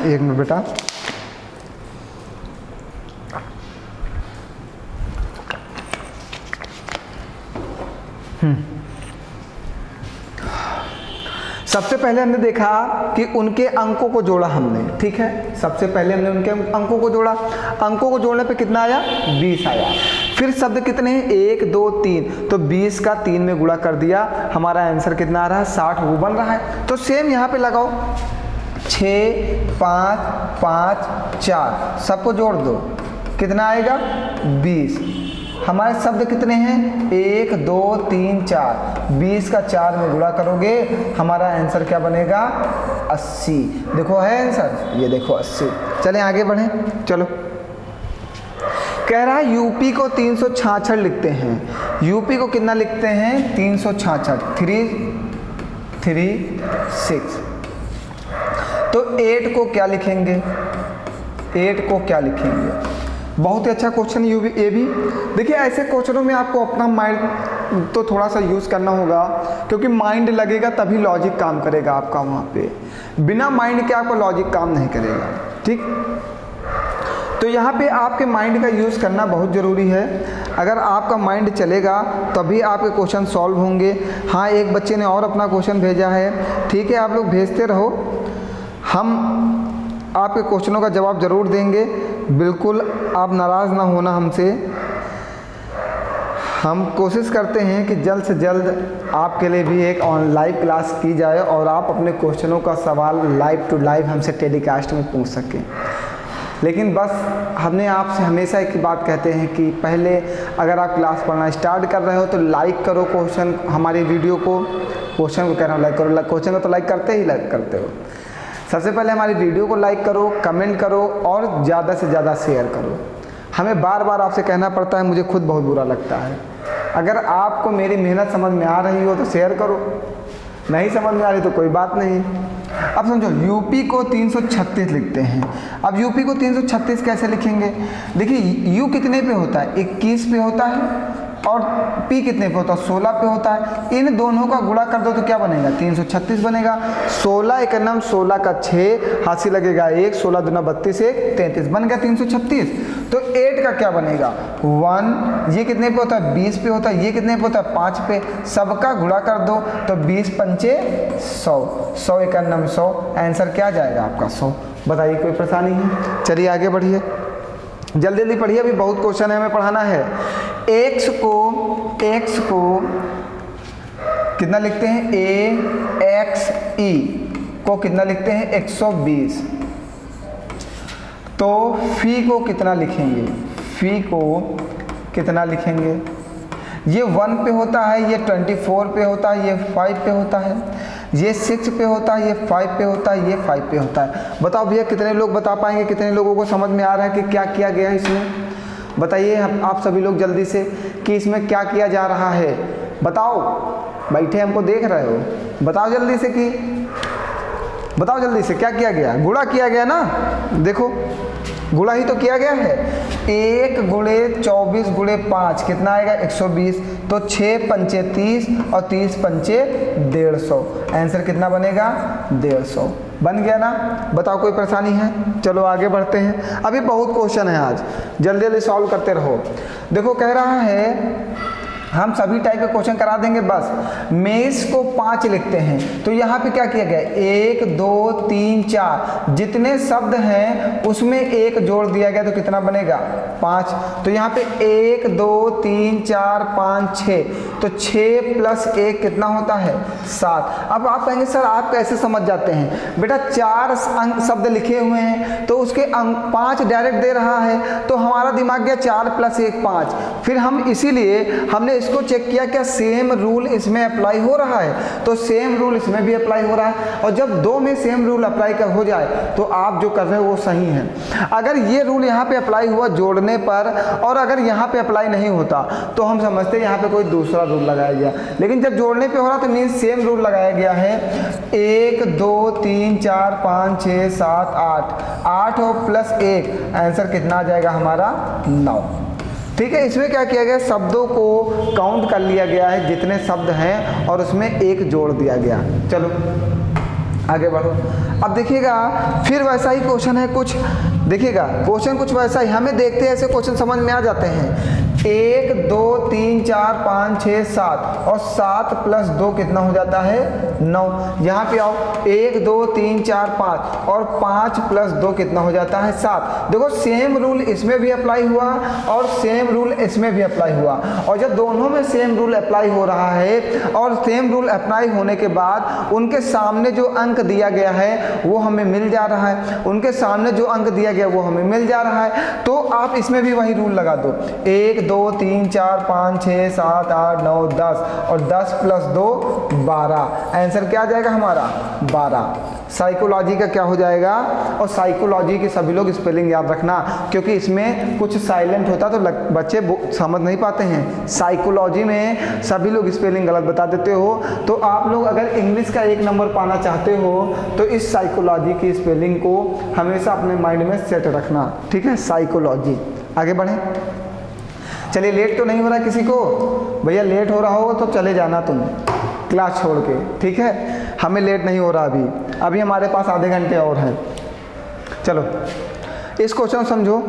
एक मिनट बेटा, सबसे पहले हमने देखा कि उनके अंकों को जोड़ा हमने, ठीक है। सबसे पहले हमने उनके अंकों को जोड़ा, अंकों को जोड़ने पे कितना आया, 20 आया। फिर शब्द कितने हैं, 1 2 3, तो 20 का 3 में गुणा कर दिया, हमारा आंसर कितना आ रहा है, 60 वो बन रहा है। तो सेम यहाँ पे लगाओ, 6 5 5 4, सबको जोड़ दो, कितना आएगा, 20। हमारे शब्द कितने हैं, 1 2 3 4, 20 का 4 में गुणा करोगे, हमारा आंसर क्या बनेगा, 80। देखो है आंसर, ये देखो 80। चलें आगे बढ़ें, चलो। कह रहा है यूपी को 366 लिखते हैं, यूपी को कितना लिखते हैं, 366, 3 3 6। तो 8 को क्या लिखेंगे, 8 को क्या लिखेंगे। बहुत ही अच्छा क्वेश्चन ये भी। देखिए ऐसे क्वेश्चनों में आपको अपना माइंड तो थोड़ा सा यूज़ करना होगा, क्योंकि माइंड लगेगा तभी लॉजिक काम करेगा आपका वहाँ पे, बिना माइंड के आपका लॉजिक काम नहीं करेगा, ठीक। तो यहाँ पे आपके माइंड का यूज़ करना बहुत ज़रूरी है। अगर आपका माइंड चलेगा तभी आपके क्वेश्चन सॉल्व होंगे। हाँ, एक बच्चे ने और अपना क्वेश्चन भेजा है, ठीक है, आप लोग भेजते रहो, हम आपके क्वेश्चनों का जवाब ज़रूर देंगे, बिल्कुल आप नाराज़ ना होना हमसे। हम कोशिश करते हैं कि जल्द से जल्द आपके लिए भी एक लाइव क्लास की जाए और आप अपने क्वेश्चनों का सवाल लाइव टू लाइव हमसे टेलीकास्ट में पूछ सकें। लेकिन बस हमने आपसे हमेशा एक बात कहते हैं कि पहले अगर आप क्लास पढ़ना स्टार्ट कर रहे हो तो लाइक करो क्वेश्चन, हमारी वीडियो को, क्वेश्चन को कह रहा हूँ लाइक करो, क्वेश्चन को तो लाइक करते हो। सबसे पहले हमारी वीडियो को लाइक करो, कमेंट करो और ज़्यादा से ज़्यादा शेयर करो। हमें बार बार आपसे कहना पड़ता है, मुझे खुद बहुत बुरा लगता है। अगर आपको मेरी मेहनत समझ में आ रही हो तो शेयर करो, नहीं समझ में आ रही तो कोई बात नहीं। अब समझो, यूपी को 336 लिखते हैं। अब यूपी को 336 कैसे लिखेंगे, देखिए यू कितने पे होता है, 21 पे होता है, और पी कितने पे होता है, 16 पे होता है। इन दोनों का गुणा कर दो तो क्या बनेगा, 336 बनेगा। 16 एक नम 16 का 6, हाथी लगेगा 1, 16 दूना 32, 1 33, बन गया 336। तो 8 का क्या बनेगा, 1, ये कितने पे होता है, 20 पे होता है, ये कितने पे होता है, 5 पे। सबका गुणा कर दो तो 20 पंचे 100, 100 एक नम 100, आंसर क्या जाएगा आपका 100। बताइए कोई परेशानी है। चलिए आगे बढ़िए, जल्दी जल्दी पढ़िए, अभी बहुत क्वेश्चन है, हमें पढ़ाना है। x को कितना लिखते हैं, AXE को कितना लिखते हैं, 120। तो फी को कितना लिखेंगे, फी को कितना लिखेंगे, ये 1 पे होता है, ये 24 पे होता है, ये 5 पे होता है, ये 6 पे होता है, ये 5 पे होता है, ये 5 पे होता है। बताओ भैया कितने लोग बता पाएंगे, कितने लोगों को समझ में आ रहा है कि क्या किया गया है इसमें। बताइए आप सभी लोग जल्दी से कि इसमें क्या किया जा रहा है, बताओ, बैठे हमको देख रहे हो, बताओ जल्दी से कि बताओ जल्दी से क्या किया गया, गुणा किया गया ना, देखो गुणा ही तो किया गया है। 1 गुणे 24 गुणे 5 कितना आएगा, 120। तो 6 पंचे 30 और 30 पंचे 150, आंसर कितना बनेगा, 150 बन गया ना। बताओ कोई परेशानी है। चलो आगे बढ़ते हैं, अभी बहुत क्वेश्चन है आज, जल्दी जल्दी सॉल्व करते रहो। देखो कह रहा है हम सभी टाइप के क्वेश्चन करा देंगे, बस मेष को 5 लिखते हैं। तो यहाँ पे क्या किया गया, 1 2 3 4, जितने शब्द हैं उसमें 1 जोड़ दिया गया, तो कितना बनेगा, 5। तो यहाँ पे 1 2 3 4 5 6, तो 6 प्लस 1 कितना होता है, 7। अब आप कहेंगे सर आप कैसे समझ जाते हैं, बेटा 4 अंक शब्द लिखे हुए हैं तो उसके अंक 5 डायरेक्ट दे रहा है, तो हमारा दिमाग गया 4 प्लस 1 5। फिर हम इसीलिए हमने इसको चेक किया क्या सेम रूल इसमें अप्लाई हो रहा है, तो सेम रूल इसमें भी अप्लाई हो रहा है। और जब 2 में सेम रूल अप्लाई हो जाए तो आप जो कर रहे हो वो सही है। अगर ये रूल यहाँ पे अप्लाई हुआ जोड़ने पर और अगर यहाँ पे अप्लाई नहीं होता तो हम समझते हैं यहाँ पे कोई दूसरा रूल लगाया गया, लेकिन जब जोड़ने पे हो रहा तो मीन्स सेम रूल लगाया गया है। 1 2 3 4 5 6 7 8, 8 और प्लस 1, आंसर कितना आ जाएगा हमारा, 9। ठीक है, इसमें क्या किया गया, शब्दों को काउंट कर लिया गया है जितने शब्द हैं और उसमें 1 जोड़ दिया गया। चलो आगे बढ़ो। अब देखिएगा फिर वैसा ही क्वेश्चन है कुछ, देखिएगा क्वेश्चन कुछ वैसा ही, हमें देखते हैं ऐसे क्वेश्चन समझ में आ जाते हैं। 1 2 3 4 5 6 7 और 7 प्लस 2 कितना हो जाता है 9। यहाँ पे आओ 1 2 3 4 5 और 5 प्लस 2 कितना हो जाता है 7। देखो सेम रूल इसमें भी अप्लाई हुआ और सेम रूल इसमें भी अप्लाई हुआ, और जब दोनों में सेम रूल अप्लाई हो रहा है और सेम रूल अप्लाई होने के बाद उनके सामने जो अंक दिया गया है वो हमें मिल जा रहा है, उनके सामने जो अंक दिया गया वो हमें मिल जा रहा है, तो आप इसमें भी वही रूल लगा दो। 1 2 3 4 5 6 7 8 9 10 और 10 प्लस 2 12। आंसर क्या आ जाएगा हमारा 12। साइकोलॉजी का क्या हो जाएगा, और साइकोलॉजी के सभी लोग स्पेलिंग याद रखना, क्योंकि इसमें कुछ साइलेंट होता तो बच्चे समझ नहीं पाते हैं। साइकोलॉजी में सभी लोग स्पेलिंग गलत बता देते हो, तो आप लोग अगर इंग्लिश का 1 नंबर पाना चाहते हो तो इस साइकोलॉजी की स्पेलिंग को हमेशा अपने माइंड में सेट रखना, ठीक है। साइकोलॉजी, आगे बढ़ें। चलिए, लेट तो नहीं हो रहा किसी को? भैया लेट हो रहा हो तो चले जाना तुम क्लास छोड़ के, ठीक है। हमें लेट नहीं हो रहा अभी हमारे पास आधे घंटे और हैं। चलो इस क्वेश्चन समझो।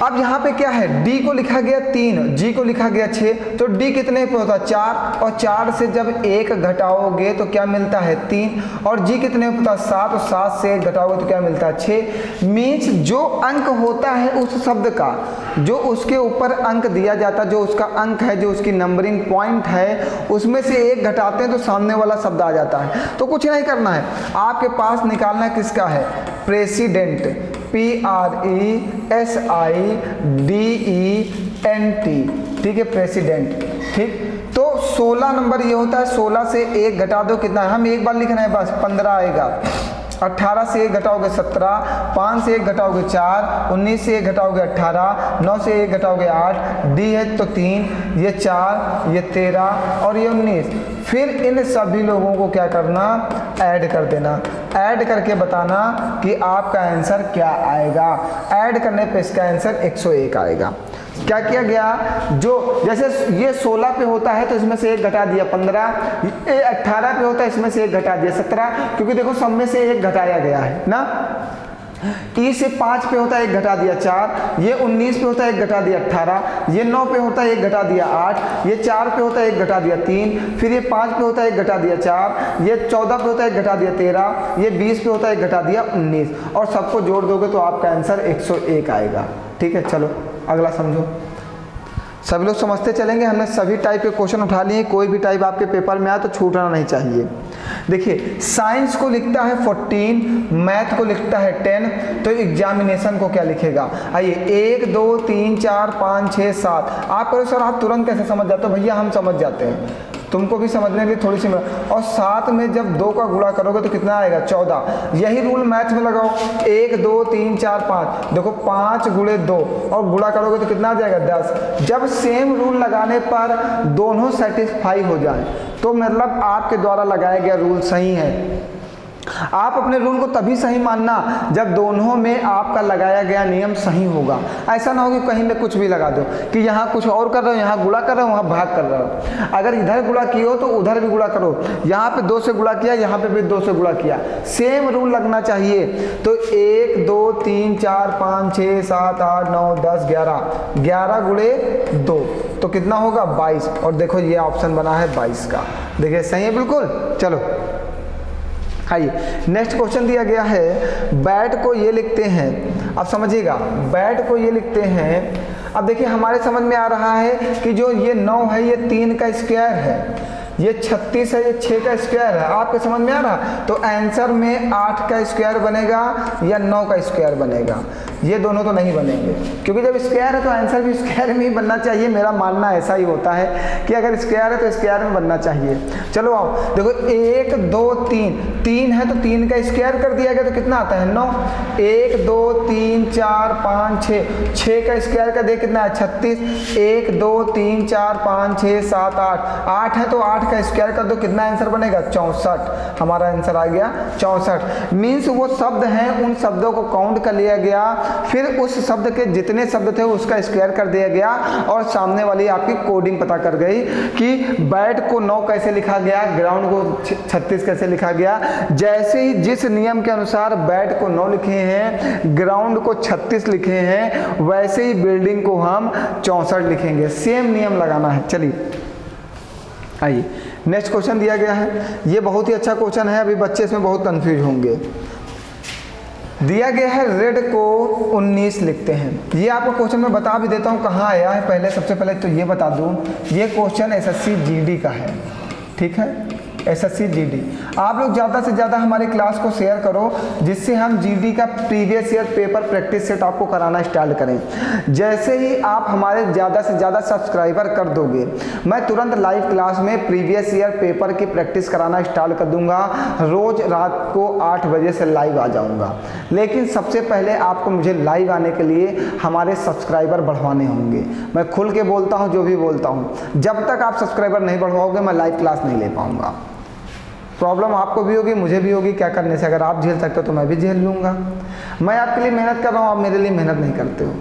अब यहाँ पे क्या है, D को लिखा गया 3, G को लिखा गया 6, तो D कितने पे होता है 4, और 4 से जब 1 घटाओगे तो क्या मिलता है 3, और G कितने पे होता है 7, और 7 से 1 घटाओगे तो क्या मिलता है 6। मीन्स जो अंक होता है उस शब्द का, जो उसके ऊपर अंक दिया जाता है, जो उसका अंक है, जो उसकी नंबरिंग पॉइंट है, उसमें से 1 घटाते हैं तो सामने वाला शब्द आ जाता है। तो कुछ नहीं करना है, आपके पास निकालना किसका है, प्रेसिडेंट, PRESIDENT, ठीक है, प्रेसिडेंट, ठीक। तो 16 नंबर ये होता है, 16 से 1 घटा दो कितना है, हम एक बार लिखना है बस, 15 आएगा। 18 से 1 घटाओगे 17, 5 से 1 घटाओगे 4, 19 से 1 घटाओगे 18, 9 से 1 घटाओगे 8, D है तो 3, ये 4, ये 13 और ये 19। फिर इन सभी लोगों को क्या करना, ऐड कर देना। ऐड करके बताना कि आपका आंसर क्या आएगा। ऐड करने पे इसका आंसर 101 आएगा। क्या किया गया, जो जैसे ये 16 पे होता है तो इसमें से 1 घटा दिया 15, ये 18 पे होता है इसमें से 1 घटा दिया 17, क्योंकि देखो सब में से 1 घटाया गया है ना। E से 5 पे होता है 1 घटा दिया 4, ये 19 पे होता है 1 घटा दिया 18, ये 9 पे होता है 1 घटा दिया 8, ये 4 पे होता है 1 घटा दिया 3, फिर ये 5 पे होता है 1 घटा दिया 4, ये 14 पे होता है 1 घटा दिया 13, ये 20 पे होता है 1 घटा दिया 19, और सबको जोड़ दोगे तो आपका आंसर 101 आएगा, ठीक है। चलो अगला समझो। सभी लोग समझते चलेंगे, हमने सभी टाइप के क्वेश्चन उठा लिए, कोई भी टाइप आपके पेपर में आए तो छूटना नहीं चाहिए। देखिए, साइंस को लिखता है 14, मैथ को लिखता है 10, तो एग्जामिनेशन को क्या लिखेगा। आइए 1 2 3 4 5 6 7, आप करो सर आप तुरंत कैसे समझ जाते हो, भैया हम समझ जाते हैं, तुमको भी समझने के लिए थोड़ी सी और 7 में जब 2 का गुणा करोगे तो कितना आएगा 14। यही रूल मैथ में लगाओ, 1 2 3 4 5, देखो 5 गुणे 2 और गुणा करोगे तो कितना आ जाएगा 10। जब सेम रूल लगाने पर दोनों सेटिस्फाई हो जाए तो मतलब आपके द्वारा लगाया गया रूल सही है। आप अपने रूल को तभी सही मानना जब दोनों में आपका लगाया गया नियम सही होगा। ऐसा ना हो कि कहीं में कुछ भी लगा दो कि यहाँ कुछ और कर रहे हो, यहाँ गुणा कर रहे हो, वहाँ भाग कर रहे हो। अगर इधर गुणा किए हो तो उधर भी गुणा करो, यहाँ पे 2 से गुणा किया, यहाँ पे भी 2 से गुणा किया, सेम रूल लगना चाहिए। तो 1 2 3 4 5 6 7 8 9 10 11 गुणे 2 तो कितना होगा 22, और देखो ये ऑप्शन बना है 22 का, देखिए सही है बिल्कुल। चलो आइए नेक्स्ट क्वेश्चन दिया गया है, बैट को ये लिखते हैं, अब समझिएगा बैट को ये लिखते हैं। अब देखिए हमारे समझ में आ रहा है कि जो ये 9 है ये 3 का स्क्वायर है, ये 36 है ये 6 का स्क्वायर है, आपके समझ में आ रहा। तो आंसर में 8 का स्क्वायर बनेगा या 9 का स्क्वायर बनेगा, ये दोनों तो नहीं बनेंगे, क्योंकि जब स्क्वायर है तो आंसर भी स्क्वायर में ही बनना चाहिए। मेरा मानना ऐसा ही होता है कि अगर स्क्वायर है तो स्क्वायर में बनना चाहिए। चलो आओ देखो 1 2 3 है तो 3 का स्क्वायर कर दिया गया तो कितना आता है 9। 1 2 3 4 5 6 का स्क्वायर का देख कितना है 36। 1 2 3 4 5 6 7 8 है तो 8 का स्क्वायर कर दो, कितना आंसर बनेगा 64। हमारा आंसर आ गया 64। मीन्स वो शब्द हैं, उन शब्दों को काउंट कर लिया गया फिर उस शब्द के जितने शब्द थे उसका स्क्वायर कर दिया गया और सामने वाली आपकी कोडिंग पता कर गई कि बैट को 9 कैसे लिखा गया, ग्राउंड को 36 कैसे लिखा गया। जैसे ही जिस नियम के अनुसार बैट को 9 लिखे हैं, ग्राउंड को 36 लिखे हैं, वैसे ही बिल्डिंग को हम 64 लिखेंगे। सेम नियम लगाना है। चलिए आइए नेक्स्ट क्वेश्चन दिया गया है। ये बहुत ही अच्छा क्वेश्चन है, अभी बच्चे इसमें बहुत कंफ्यूज होंगे। दिया गया है रेड को 19 लिखते हैं। ये आपको क्वेश्चन में बता भी देता हूँ कहाँ आया है। पहले सबसे पहले तो ये बता दूँ, ये क्वेश्चन एसएससी जीडी का है, ठीक है, एसएससी जीडी। आप लोग ज़्यादा से ज़्यादा हमारी क्लास को शेयर करो, जिससे हम जीडी का previous year paper practice set आपको कराना स्टार्ट करें। जैसे ही आप हमारे ज़्यादा से ज़्यादा सब्सक्राइबर कर दोगे, मैं तुरंत लाइव क्लास में प्रीवियस ईयर पेपर की प्रैक्टिस कराना स्टार्ट कर दूंगा। रोज़ रात को 8 बजे से लाइव आ जाऊँगा। लेकिन सबसे पहले आपको मुझे लाइव आने के लिए हमारे सब्सक्राइबर बढ़वाने होंगे। मैं खुल के बोलता हूँ, जो भी बोलता हूँ, जब तक आप सब्सक्राइबर नहीं बढ़वाओगे मैं लाइव क्लास नहीं ले पाऊँगा। प्रॉब्लम आपको भी होगी, मुझे भी होगी। क्या करने से, अगर आप झेल सकते हो तो मैं भी झेल लूँगा। मैं आपके लिए मेहनत कर रहा हूँ, आप मेरे लिए मेहनत नहीं करते हो।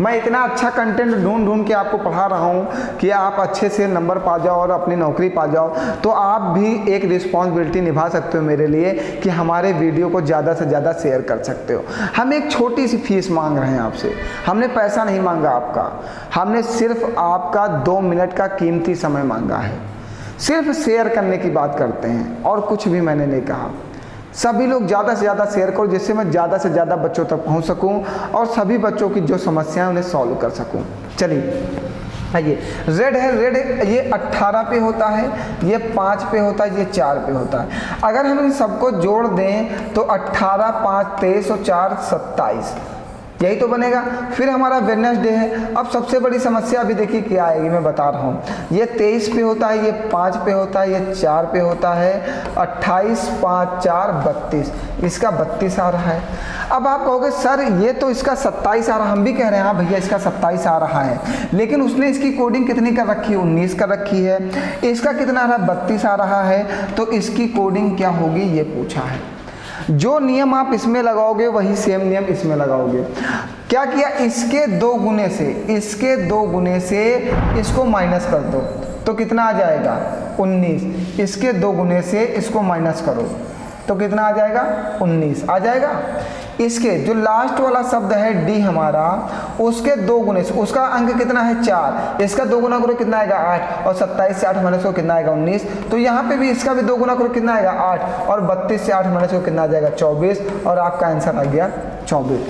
मैं इतना अच्छा कंटेंट ढूंढ के आपको पढ़ा रहा हूँ कि आप अच्छे से नंबर पा जाओ और अपनी नौकरी पा जाओ। तो आप भी एक रिस्पॉन्सिबिलिटी निभा सकते हो मेरे लिए कि हमारे वीडियो को ज़्यादा से ज़्यादा शेयर कर सकते हो। हम एक छोटी सी फीस मांग रहे हैं आपसे, हमने पैसा नहीं मांगा आपका, हमने सिर्फ आपका 2 मिनट का कीमती समय मांगा है। सिर्फ शेयर करने की बात करते हैं और कुछ भी मैंने नहीं कहा। सभी लोग ज़्यादा से ज़्यादा शेयर करो, जिससे मैं ज़्यादा से ज़्यादा बच्चों तक पहुंच सकूं और सभी बच्चों की जो समस्याएं उन्हें सॉल्व कर सकूं। चलिए आइए, रेड है, रेड ये 18 पे होता है, ये 5 पे होता है, ये 4 पे होता है। अगर हम इन सबको जोड़ दें तो 18, 5, 23 और 4, 27, यही तो बनेगा। फिर हमारा वेडनेसडे है। अब सबसे बड़ी समस्या अभी देखिए क्या आएगी, मैं बता रहा हूँ। ये 23 पे होता है, ये 5 पे होता है, ये 4 पे होता है। 28, 5, 4, 32, इसका 32 आ रहा है। अब आप कहोगे सर ये तो इसका 27 आ रहा है। हम भी कह रहे हैं हाँ भैया इसका 27 आ रहा है, लेकिन उसने इसकी कोडिंग कितनी कर रखी है, 19 कर रखी है। इसका कितना आ रहा है, 32 आ रहा है। तो इसकी कोडिंग क्या होगी ये पूछा है। जो नियम आप इसमें लगाओगे वही सेम नियम इसमें लगाओगे। क्या किया, इसके 2 गुने से, इसके 2 गुने से इसको माइनस कर दो तो कितना आ जाएगा, 19। इसके 2 गुने से इसको माइनस करो तो कितना आ जाएगा, 19 आ जाएगा। इसके जो लास्ट वाला शब्द है डी हमारा, उसके 2 गुने से, उसका अंक कितना है 4, इसका 2 गुना करो कितना आएगा 8, और 27 से 8 माइनस को कितना आएगा 19। तो यहाँ पे भी इसका भी 2 गुना करो कितना आएगा 8, और 32 से 8 माइनस को कितना आ जाएगा 24, और आपका आंसर आ गया 24।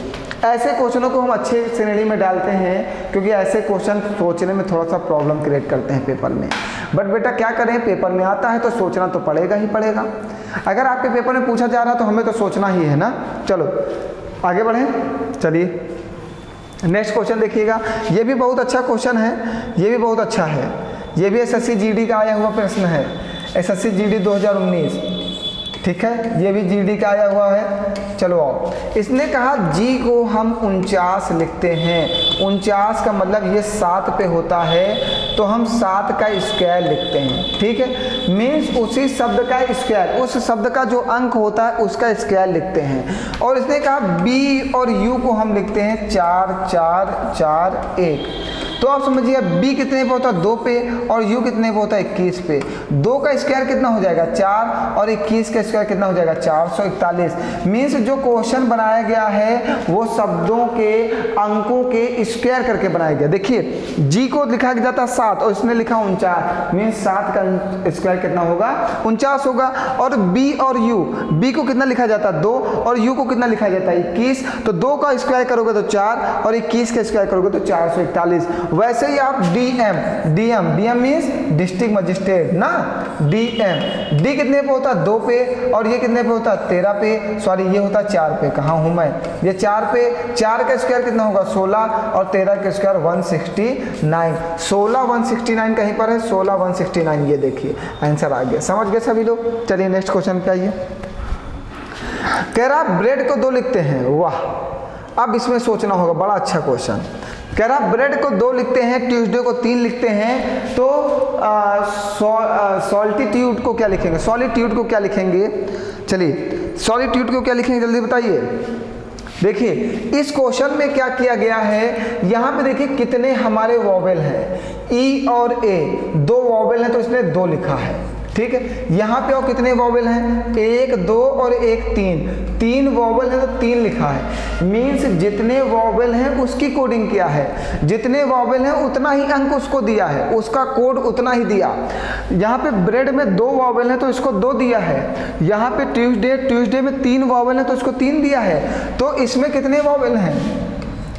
ऐसे क्वेश्चनों को हम अच्छे श्रेणी में डालते हैं क्योंकि ऐसे क्वेश्चन सोचने में थोड़ा सा प्रॉब्लम क्रिएट करते हैं पेपर में। बट बेटा क्या करें, पेपर में आता है तो सोचना तो पड़ेगा ही पड़ेगा। अगर आपके पेपर में पूछा जा रहा है तो हमें तो सोचना ही है ना। चलो आगे बढ़ें। चलिए नेक्स्ट क्वेश्चन देखिएगा। ये भी बहुत अच्छा क्वेश्चन है, ये भी बहुत अच्छा है। ये भी एसएससी जीडी का आया हुआ प्रश्न है, एसएससी जीडी 2019, ठीक है, ये भी जीडी का आया हुआ है। चलो आओ, इसने कहा जी को हम 49 लिखते हैं। 49 का मतलब ये 7 पे होता है, तो हम 7 का स्क्वायर लिखते हैं, ठीक है। मीन्स उसी शब्द का स्क्वायर, उस शब्द का जो अंक होता है उसका स्क्वायर लिखते हैं। और इसने कहा बी और यू को हम लिखते हैं 4, 4, 4, 1। तो आप समझिए b कितने पे होता है 2 पे, और u कितने पे होता है 21 पे। 2 का स्क्वायर कितना हो जाएगा 4, और 21 का स्क्वायर कितना हो जाएगा 441। मीन्स जो क्वेश्चन बनाया गया है वो शब्दों के अंकों के स्क्वायर करके बनाया गया। देखिए g को लिखा जाता है 7 और इसने लिखा 49, मीन्स 7 का स्क्वायर कितना होगा 49 होगा। और b और u, b को कितना लिखा जाता है 2, और u को कितना लिखा जाता है 21। तो 2 का स्क्वायर करोगे तो 4, और 21 का स्क्वायर करोगे तो 441। वैसे ही आप डीएम मीन्स डिस्ट्रिक्ट मजिस्ट्रेट ना, डीएम, डी कितने पे होता है 2 पे, और ये कितने पे होता है 13 पे, सॉरी ये होता है 4 पे। कहाँ हूँ मैं, ये 4 पे। 4 का स्क्वायर कितना होगा 16, और 13 का स्क्वायर 169। 16 169 कहीं पर है, 16 169, ये देखिए आंसर आ गया। समझ गए सभी लोग। चलिए नेक्स्ट क्वेश्चन पे आइए। कह रहा ब्रेड को 2 लिखते हैं, वाह। अब इसमें सोचना होगा, बड़ा अच्छा क्वेश्चन। कह रहा ब्रेड को 2 लिखते हैं, ट्यूसडे को 3 लिखते हैं, तो सॉल्टिट्यूड को क्या लिखेंगे, सॉलिट्यूड को क्या लिखेंगे। चलिए सॉलिट्यूड को क्या लिखेंगे जल्दी बताइए। देखिए इस क्वेश्चन में क्या किया गया है, यहाँ पे देखिए कितने हमारे वॉवेल हैं, ई और ए, 2 वॉवेल हैं तो इसने 2 लिखा है, ठीक है। यहाँ पे और कितने वॉवेल हैं, 1 2 और 1 3 वॉवेल है तो 3 लिखा है। मीन्स जितने वॉवेल हैं उसकी कोडिंग किया है, जितने वॉवेल हैं उतना ही अंक उसको दिया है, उसका कोड उतना ही दिया। यहाँ पे ब्रेड में 2 वॉवेल हैं तो इसको 2 दिया है। यहाँ पे ट्यूसडे में 3 वॉवेल हैं तो इसको 3 दिया है। तो इसमें कितने वॉवेल हैं,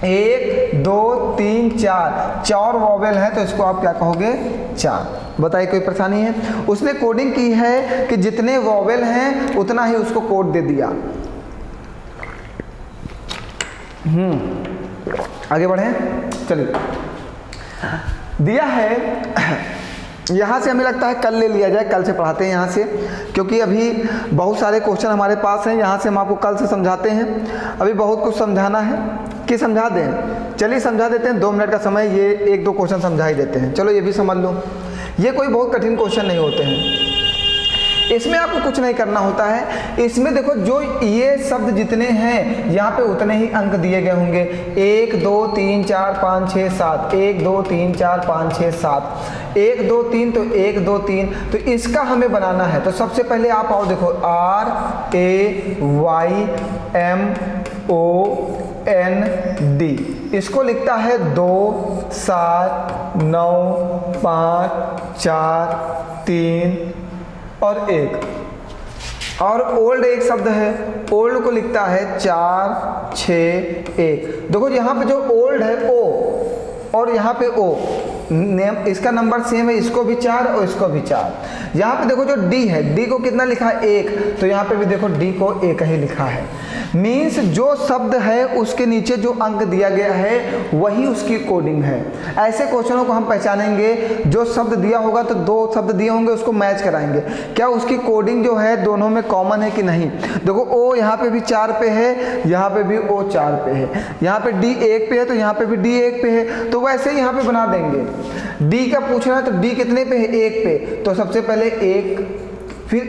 1 2 3 4 वॉवेल है तो इसको आप क्या कहोगे, 4। बताइए कोई परेशानी है। उसने कोडिंग की है कि जितने वॉवेल हैं उतना ही उसको कोड दे दिया। आगे बढ़े, चलिए दिया है। यहाँ से हमें लगता है कल ले लिया जाए, कल से पढ़ाते हैं यहाँ से, क्योंकि अभी बहुत सारे क्वेश्चन हमारे पास हैं। यहाँ से हम आपको कल से समझाते हैं, अभी बहुत कुछ समझाना है कि समझा दें। चलिए समझा देते हैं, 2 मिनट का समय, ये 1-2 क्वेश्चन समझा ही देते हैं। चलो ये भी समझ लो, ये कोई बहुत कठिन क्वेश्चन नहीं होते हैं, इसमें आपको कुछ नहीं करना होता है। इसमें देखो जो ये शब्द जितने हैं यहाँ पे उतने ही अंक दिए गए होंगे, 1 2 3 4 5 6 7, 1 2 3 4 5 6 7, 1 2 3 तो 1 2 3, तो इसका हमें बनाना है। तो सबसे पहले आप आओ, देखो RAYMOND, इसको लिखता है 2 7 9 5 4 3 और 1। और ओल्ड एक शब्द है, ओल्ड को लिखता है 4 6 1। देखो यहाँ पे जो ओल्ड है O और यहाँ पे O, नेम इसका नंबर सेम है, इसको भी 4 और इसको भी 4। यहाँ पे देखो जो D है, D को कितना लिखा है 1, तो यहाँ पे भी देखो D को 1 ही लिखा है। मीन्स जो शब्द है उसके नीचे जो अंक दिया गया है वही उसकी कोडिंग है। ऐसे क्वेश्चनों को हम पहचानेंगे, जो शब्द दिया होगा तो 2 शब्द दिए होंगे उसको मैच कराएंगे, क्या उसकी कोडिंग जो है दोनों में कॉमन है कि नहीं। देखो O यहाँ पे भी 4 पे है, यहाँ पे भी O 4 पे है, यहाँ पे D 1 पे है तो यहाँ पे भी D 1 पे है, तो वैसे ही यहाँ पे बना देंगे। D का पूछना है तो D कितने पे है, 1 पे, तो सबसे पहले 1, फिर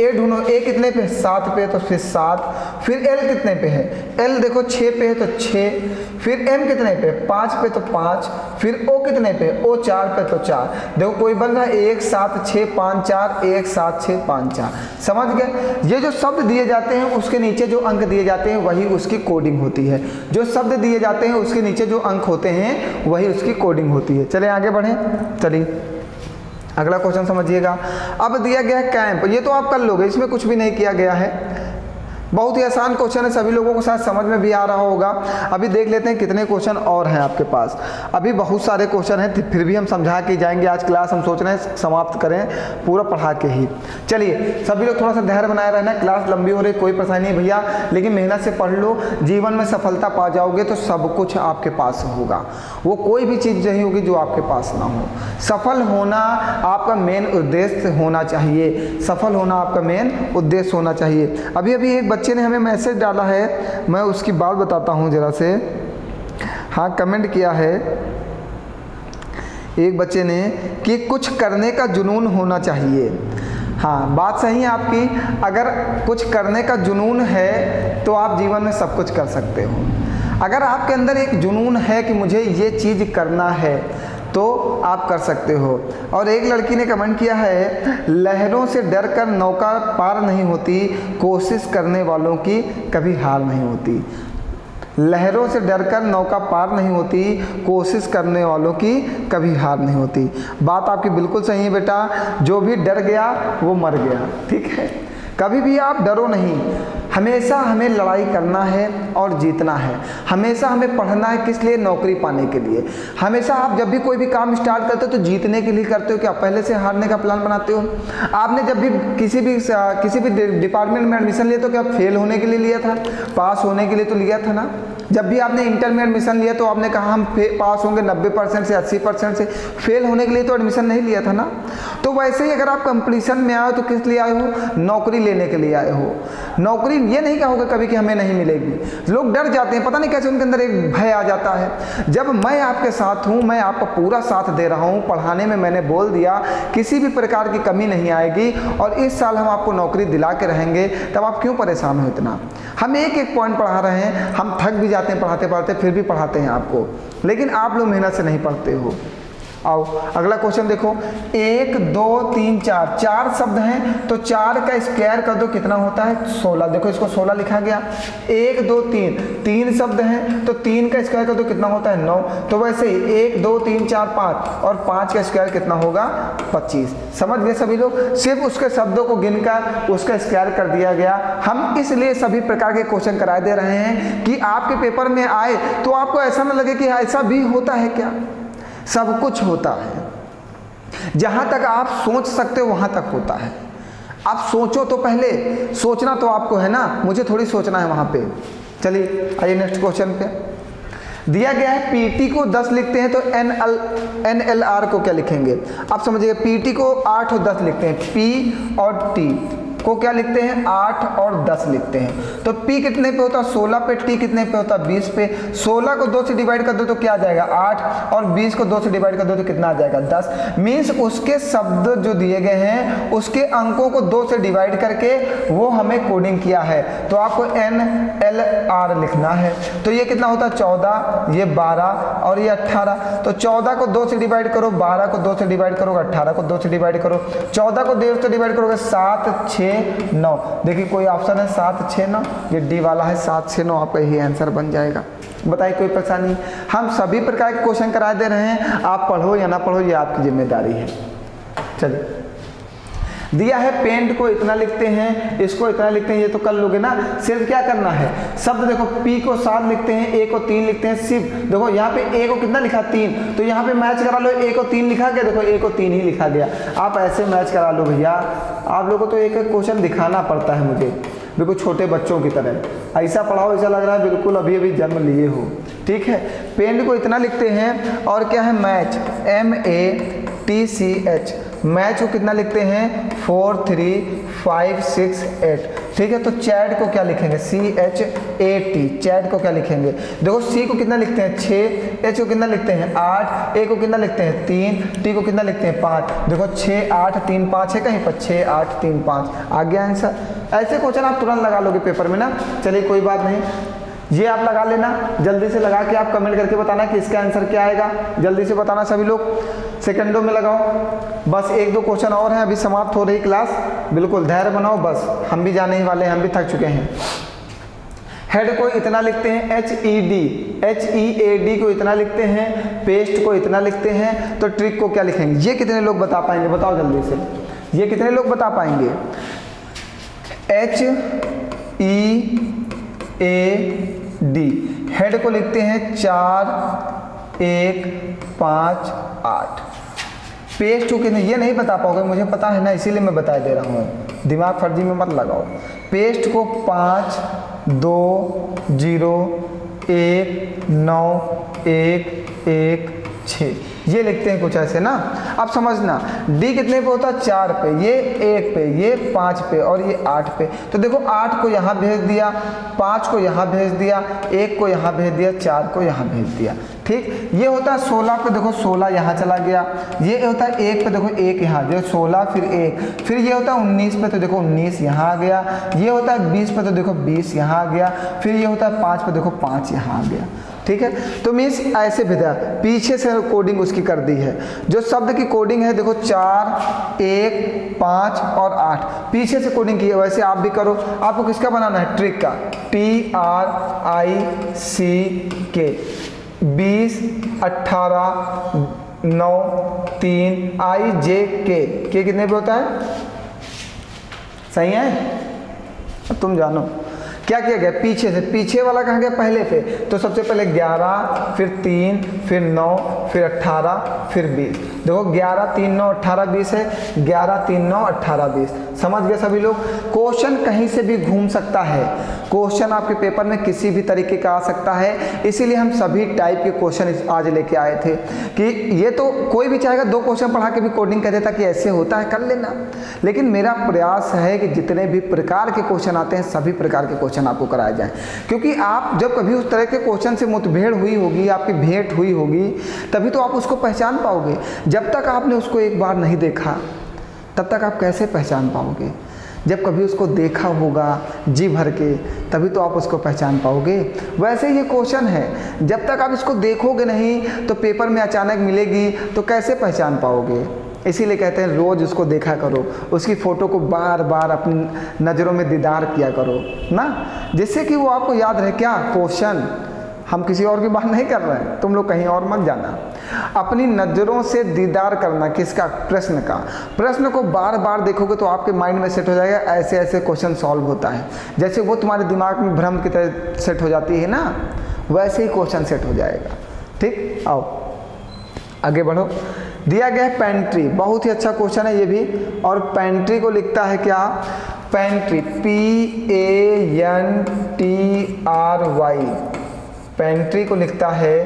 A ढूंढो, A कितने पे, 7 पे, तो फिर 7, फिर L कितने पे है, L देखो 6 पे है तो 6, फिर M कितने पे, 5 पे तो 5, फिर O कितने पे, O 4 पे तो 4। देखो कोई बन रहा है 1 7 6 5 4, 1 7 6 5 4, समझ गए। ये जो शब्द दिए जाते हैं उसके नीचे जो अंक दिए जाते हैं वही उसकी कोडिंग होती है, जो शब्द दिए जाते हैं उसके नीचे जो अंक होते हैं वही उसकी कोडिंग होती है। चले आगे बढ़ें, चलिए अगला क्वेश्चन समझिएगा। अब दिया गया है कैंप, ये तो आप कर लोगे, इसमें कुछ भी नहीं किया गया है, बहुत ही आसान क्वेश्चन है, सभी लोगों को शायद समझ में भी आ रहा होगा। अभी देख लेते हैं कितने क्वेश्चन और हैं आपके पास। अभी बहुत सारे क्वेश्चन हैं, फिर भी हम समझा के जाएंगे। आज क्लास हम सोच रहे हैं समाप्त करें पूरा पढ़ा के ही। चलिए सभी लोग थोड़ा सा धैर्य बनाए रहना, क्लास लंबी हो रही, कोई परेशानी नहीं भैया, लेकिन मेहनत से पढ़ लो, जीवन में सफलता पा जाओगे तो सब कुछ आपके पास होगा। वो कोई भी चीज़ नहीं होगी जो आपके पास ना हो। सफल होना आपका मेन उद्देश्य होना चाहिए, सफल होना आपका मेन उद्देश्य होना चाहिए। अभी अभी एक बच्चे ने हमें मैसेज डाला है, मैं उसकी बात बताता हूँ जरा से। हाँ, कमेंट किया है एक बच्चे ने कि कुछ करने का जुनून होना चाहिए। हाँ, बात सही है आपकी, अगर कुछ करने का जुनून है तो आप जीवन में सब कुछ कर सकते हो। अगर आपके अंदर एक जुनून है कि मुझे ये चीज़ करना है तो आप कर सकते हो। और एक लड़की ने कमेंट किया है, लहरों से डरकर नौका पार नहीं होती, कोशिश करने वालों की कभी हार नहीं होती। लहरों से डरकर नौका पार नहीं होती, कोशिश करने वालों की कभी हार नहीं होती। बात आपकी बिल्कुल सही है बेटा, जो भी डर गया वो मर गया, ठीक है। कभी भी आप डरो नहीं, हमेशा हमें लड़ाई करना है और जीतना है। हमेशा हमें पढ़ना है, किस लिए, नौकरी पाने के लिए। हमेशा आप जब भी कोई भी काम स्टार्ट करते हो तो जीतने के लिए करते हो, क्या पहले से हारने का प्लान बनाते हो। आपने जब भी किसी भी डिपार्टमेंट में एडमिशन लिया तो क्या फेल होने के लिए लिया था, पास होने के लिए तो लिया था ना। जब भी आपने इंटर में एडमिशन लिया तो आपने कहा हम पास होंगे 90% से 80% से, फेल होने के लिए तो एडमिशन नहीं लिया था ना। तो वैसे ही अगर आप कंपटीशन में आए हो तो किस लिए आए हो, नौकरी लेने के लिए आए हो। नौकरी ये नहीं कहोगे कभी कि हमें नहीं मिलेगी। लोग डर जाते हैं, पता नहीं कैसे उनके अंदर एक भय आ जाता है। जब मैं आपके साथ हूँ, मैं आपका पूरा साथ दे रहा हूँ, पढ़ाने में मैंने बोल दिया किसी भी प्रकार की कमी नहीं आएगी और इस साल हम आपको नौकरी दिला के रहेंगे, तब आप क्यों परेशान हो इतना। हम एक एक पॉइंट पढ़ा रहे हैं, हम थक भी जाते हैं पढ़ाते पढ़ाते, फिर भी पढ़ाते हैं आपको, लेकिन आप लोग मेहनत से नहीं पढ़ते हो। आओ अगला क्वेश्चन देखो, 1 2 3 4, 4 शब्द हैं तो 4 का स्क्वायर कर दो कितना होता है 16। देखो इसको 16 लिखा गया। 1 2 3, 3 शब्द हैं तो 3 का स्क्वायर कर दो कितना होता है 9। तो वैसे ही 1 2 3 4 5 और 5 का स्क्वायर कितना होगा 25। समझ गए सभी लोग? सिर्फ उसके शब्दों को गिनकर उसका स्क्वायर कर दिया गया। हम इसलिए सभी प्रकार के क्वेश्चन कराए दे रहे हैं कि आपके पेपर में आए तो आपको ऐसा ना लगे कि ऐसा भी होता है क्या। सब कुछ होता है, जहां तक आप सोच सकते हो वहां तक होता है। आप सोचो तो, पहले सोचना तो आपको है ना, मुझे थोड़ी सोचना है वहां पे। चलिए आइए नेक्स्ट क्वेश्चन पे। दिया गया है पीटी को 10 लिखते हैं तो एनएलआर को क्या लिखेंगे? आप समझिए, पीटी को 8 और 10 लिखते हैं, पी और टी को क्या लिखते हैं 8 और 10 लिखते हैं। तो P कितने पे होता है 16 पे, T कितने पे होता है 20 पे। 16 को 2 से डिवाइड कर दो तो क्या आ जाएगा 8, और 20 को 2 से डिवाइड कर दो तो कितना आ जाएगा 10। मीन्स उसके शब्द जो दिए गए हैं उसके अंकों को 2 से डिवाइड करके वो हमें कोडिंग किया है। तो आपको NLR लिखना है। तो ये कितना होता है 14, ये 12 और ये 18। तो 14 को 2 से डिवाइड करो, 12 को 2 से डिवाइड करोगे, 18 को 2 से डिवाइड करो, 14 को 2 से डिवाइड करोगे 7 6 9। देखिए कोई ऑप्शन है 7 6 9, ये डी वाला है 7 6 9, आपका यही आंसर बन जाएगा। बताइए कोई परेशानी? हम सभी प्रकार के क्वेश्चन करा दे रहे हैं, आप पढ़ो या ना पढ़ो ये आपकी जिम्मेदारी है। चलिए दिया है पेंट को इतना लिखते हैं, इसको इतना लिखते हैं, ये तो कर लोगे ना। सिर्फ क्या करना है, शब्द देखो P को 7 लिखते हैं, A को 3 लिखते हैं। सिर्फ देखो यहाँ पे A को कितना लिखा 3, तो यहाँ पे मैच करा लो। A को 3 लिखा गया, देखो A को 3 ही लिखा गया। आप ऐसे मैच करा लो भैया। आप लोगों को तो एक एक क्वेश्चन दिखाना पड़ता है मुझे, बिल्कुल छोटे बच्चों की तरह। ऐसा पढ़ाओ ऐसा लग रहा है बिल्कुल अभी अभी जन्म लिए हो। ठीक है, पेंट को इतना लिखते हैं, और क्या है मैच MATCH, मैच को कितना लिखते हैं 4 3 5 6 8। ठीक है, तो चैट को क्या लिखेंगे CHAT, चैट को क्या लिखेंगे? देखो C को कितना लिखते हैं 6, H को कितना लिखते हैं 8, A को कितना लिखते हैं 3, T को कितना लिखते हैं 5। देखो 6 8 3 5 है कहीं पर, 6 8 3 5 आ गया आंसर। ऐसे क्वेश्चन आप तुरंत लगा लोगे पेपर में ना। चलिए कोई बात नहीं, ये आप लगा लेना, जल्दी से लगा के आप कमेंट करके बताना कि इसका आंसर क्या आएगा। जल्दी से बताना सभी लोग, सेकंडों में लगाओ। बस 1-2 क्वेश्चन और हैं, अभी समाप्त हो रही क्लास। बिल्कुल धैर्य बनाओ, बस हम भी जाने ही वाले हैं, हम भी थक चुके हैं। हेड को इतना लिखते हैं HEAD को इतना लिखते हैं, पेस्ट को इतना लिखते हैं। तो ट्रिक को क्या लिखेंगे? ये कितने लोग बता पाएंगे? बताओ जल्दी से, ये कितने लोग बता पाएंगे? HEAD, हेड को लिखते हैं 4 1 5 8। पेस्ट को कितने, ये नहीं बता पाओगे, मुझे पता है ना, इसीलिए मैं बता दे रहा हूँ, दिमाग फर्जी में मत लगाओ। पेस्ट को 5 2 0 1 9 1 1 6, ये लिखते हैं कुछ ऐसे ना। अब समझना डी कितने पे होता है 4 पे, ये 1 पे, ये 5 पे और ये 8 पे। तो देखो 8 को यहाँ भेज दिया, 5 को यहाँ भेज दिया, 1 को यहाँ भेज दिया, 4 को यहाँ भेज दिया। ठीक, ये होता है 16 पे, देखो 16 यहाँ चला गया। ये होता है 1 पे, देखो 1 यहाँ, जो 16 फिर 1। फिर ये होता है 19 पे, तो देखो 19 यहाँ आ गया। ये होता है 20 पे, तो देखो 20 यहाँ आ गया। फिर ये होता है 5 पे, देखो 5 यहाँ आ गया। ठीक है, तो मीन्स ऐसे भेजा, पीछे से कोडिंग उसकी कर दी है। जो शब्द की कोडिंग है देखो 4 1 5 और 8, पीछे से कोडिंग की है। वैसे आप भी करो। आपको किसका बनाना है? ट्रिक का, TRICK, 20 18 9 3 IJK, के कितने पे होता है? सही है, अब तुम जानो क्या किया गया। पीछे से, पीछे वाला कहाँ गया? पहले पे। तो सबसे पहले 11 फिर 3 फिर 9 फिर 18 फिर 20। देखो 11 3 9 18 20 है, 11 3 9 18 20। समझ गए सभी लोग? क्वेश्चन कहीं से भी घूम सकता है, क्वेश्चन आपके पेपर में किसी भी तरीके का आ सकता है। इसीलिए हम सभी टाइप के क्वेश्चन आज लेके आए थे कि ये तो कोई भी चाहेगा 2 क्वेश्चन पढ़ा के भी कोडिंग कर देता कि ऐसे होता है, कर लेना। लेकिन मेरा प्रयास है कि जितने भी प्रकार के क्वेश्चन आते हैं सभी प्रकार के क्वेश्चन आपको कराए जाएं, क्योंकि आप जब कभी उस तरह के क्वेश्चन से मुठभेड़ हुई होगी, आपकी भेंट हुई होगी, तभी तो आप उसको पहचान पाओगे। जब तक आपने उसको एक बार नहीं देखा तब तक आप कैसे पहचान पाओगे? जब कभी उसको देखा होगा जी भर के, तभी तो आप उसको पहचान पाओगे। वैसे ये क्वेश्चन है, जब तक आप इसको देखोगे नहीं तो पेपर में अचानक मिलेगी तो कैसे पहचान पाओगे। इसीलिए कहते हैं रोज़ उसको देखा करो, उसकी फ़ोटो को बार बार अपनी नज़रों में दीदार किया करो ना, जिससे कि वो आपको याद रहे। क्या क्वेश्चन, हम किसी और की बात नहीं कर रहे हैं, तुम लोग कहीं और मत जाना। अपनी नज़रों से दीदार करना किसका, प्रश्न का। प्रश्न को बार बार देखोगे तो आपके माइंड में सेट हो जाएगा, ऐसे ऐसे क्वेश्चन सॉल्व होता है। जैसे वो तुम्हारे दिमाग में भ्रम की तरह सेट हो जाती है ना, वैसे ही क्वेश्चन सेट हो जाएगा। ठीक, आओ आगे बढ़ो। दिया गया है पेंट्री, बहुत ही अच्छा क्वेश्चन है ये भी। और पेंट्री को लिखता है क्या, पेंट्री PANTRY, पेंट्री को लिखता है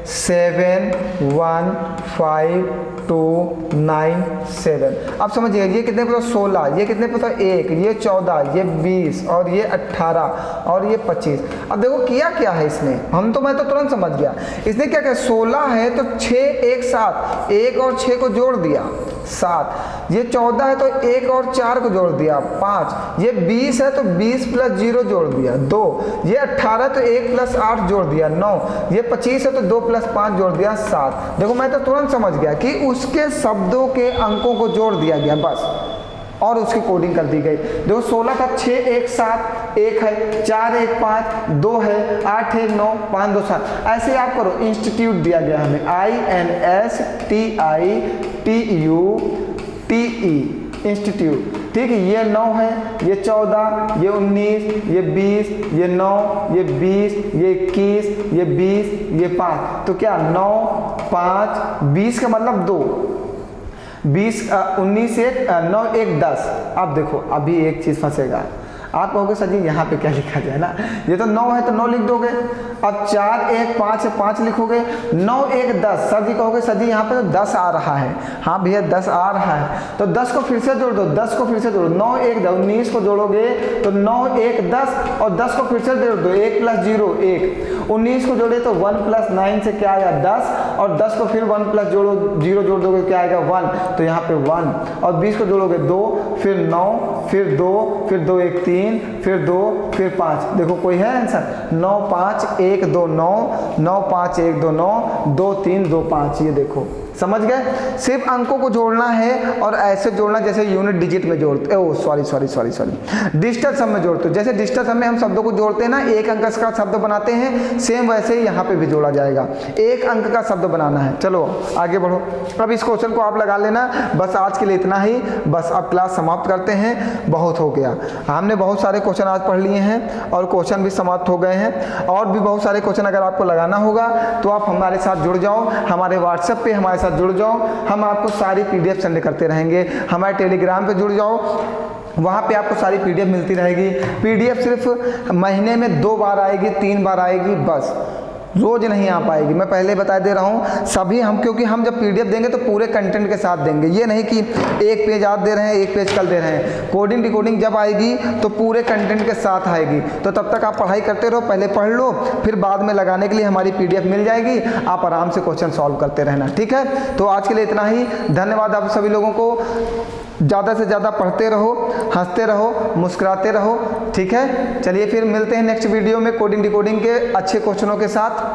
715297। अब समझिए ये कितने पे, 16, ये कितने पे, 1, ये 14, ये 20 और ये 18 और ये 25। अब देखो किया क्या है इसने, मैं तो तुरंत समझ गया। इसने क्या किया, 16 है तो 6 एक साथ, 1 और 6 को जोड़ दिया 7, ये 14 है तो 1 और 4 को जोड़ दिया 5, ये 20 है तो 20 प्लस 0 जोड़ दिया 2, ये 18 तो 1 प्लस 8 जोड़ दिया 9, ये 25 है तो 2 प्लस 5 जोड़ दिया 7। देखो मैं तो तुरंत समझ गया कि उसके शब्दों के अंकों को जोड़ दिया गया बस, और उसकी कोडिंग कर दी गई। देखो 16 का 6 1 7 1 है, 4 1 5 2 है, 8 1 9 5 2 7। ऐसे आप करो, इंस्टीट्यूट दिया गया हमें INSTITUTE, इंस्टीट्यूट। ठीक है, ये 9 है, ये 14, ये 19, ये 20, ये 9, ये 20, ये 21, ये 20, ये 5। तो क्या 9 5 20 का मतलब 2, 20 19 1 9 1 10। अब देखो अभी एक चीज़ फंसेगा, आप कहोगे सर जी यहाँ पे क्या लिखा जाए ना, ये तो 9 है तो 9 लिख दोगे। अब 4 1 5 है 5 लिखोगे, 9 1 10। सर जी कहोगे सर जी यहाँ पे तो 10 आ रहा है, हाँ भैया 10 आ रहा है, तो 10 को फिर से जोड़ दो, 10 को फिर से जोड़ो, 9 1 10, 19 को जोड़ोगे तो 9 1 10 और 10 को फिर से जोड़ दो, 1 प्लस 0 1, 19 को जोड़े तो 1 प्लस 9 से क्या आया 10, और 10 को फिर 1 प्लस 0 जोड़ दोगे क्या आएगा 1, तो यहाँ पे 1, और 20 को जोड़ोगे 2, फिर 9, फिर 2, फिर 2 1 3, फिर 2, फिर 5। देखो कोई है आंसर, 9 5 1 2 9, 9 5 1 2 9, 2 3 2 5। ये देखो समझ गए, सिर्फ अंकों को जोड़ना है और ऐसे जोड़ना जैसे यूनिट डिजिट में जोड़ते, ओ सॉरी डिजिटल सम में जोड़ते हो। जैसे डिजिटल सम में हम शब्दों को जोड़ते हैं ना, एक अंक का शब्द बनाते हैं, सेम वैसे ही यहाँ पे भी जोड़ा जाएगा, एक अंक का शब्द बनाना है। चलो आगे बढ़ो, अब इस क्वेश्चन को आप लगा लेना। बस आज के लिए इतना ही, बस अब क्लास समाप्त करते हैं, बहुत हो गया। हमने बहुत सारे क्वेश्चन आज पढ़ लिए हैं और क्वेश्चन भी समाप्त हो गए हैं, और भी बहुत सारे क्वेश्चन अगर आपको लगाना होगा तो आप हमारे साथ जुड़ जाओ, हमारे व्हाट्सएप पे हमारे साथ जुड़ जाओ, हम आपको सारी PDF सेंड करते रहेंगे। हमारे टेलीग्राम पे जुड़ जाओ, वहाँ पे आपको सारी PDF मिलती रहेगी। PDF सिर्फ महीने में 2 बार आएगी, 3 बार आएगी, बस रोज नहीं आ पाएगी। मैं पहले बता दे रहा हूँ सभी हम, क्योंकि हम जब PDF देंगे तो पूरे कंटेंट के साथ देंगे, ये नहीं कि एक पेज आज दे रहे हैं एक पेज कल दे रहे हैं। कोडिंग डिकोडिंग जब आएगी तो पूरे कंटेंट के साथ आएगी, तो तब तक आप पढ़ाई करते रहो, पहले पढ़ लो, फिर बाद में लगाने के लिए हमारी PDF मिल जाएगी, आप आराम से क्वेश्चन सॉल्व करते रहना। ठीक है, तो आज के लिए इतना ही, धन्यवाद आप सभी लोगों को। ज़्यादा से ज़्यादा पढ़ते रहो, हंसते रहो, मुस्कुराते रहो। ठीक है, चलिए फिर मिलते हैं नेक्स्ट वीडियो में कोडिंग डिकोडिंग के अच्छे क्वेश्चनों के साथ।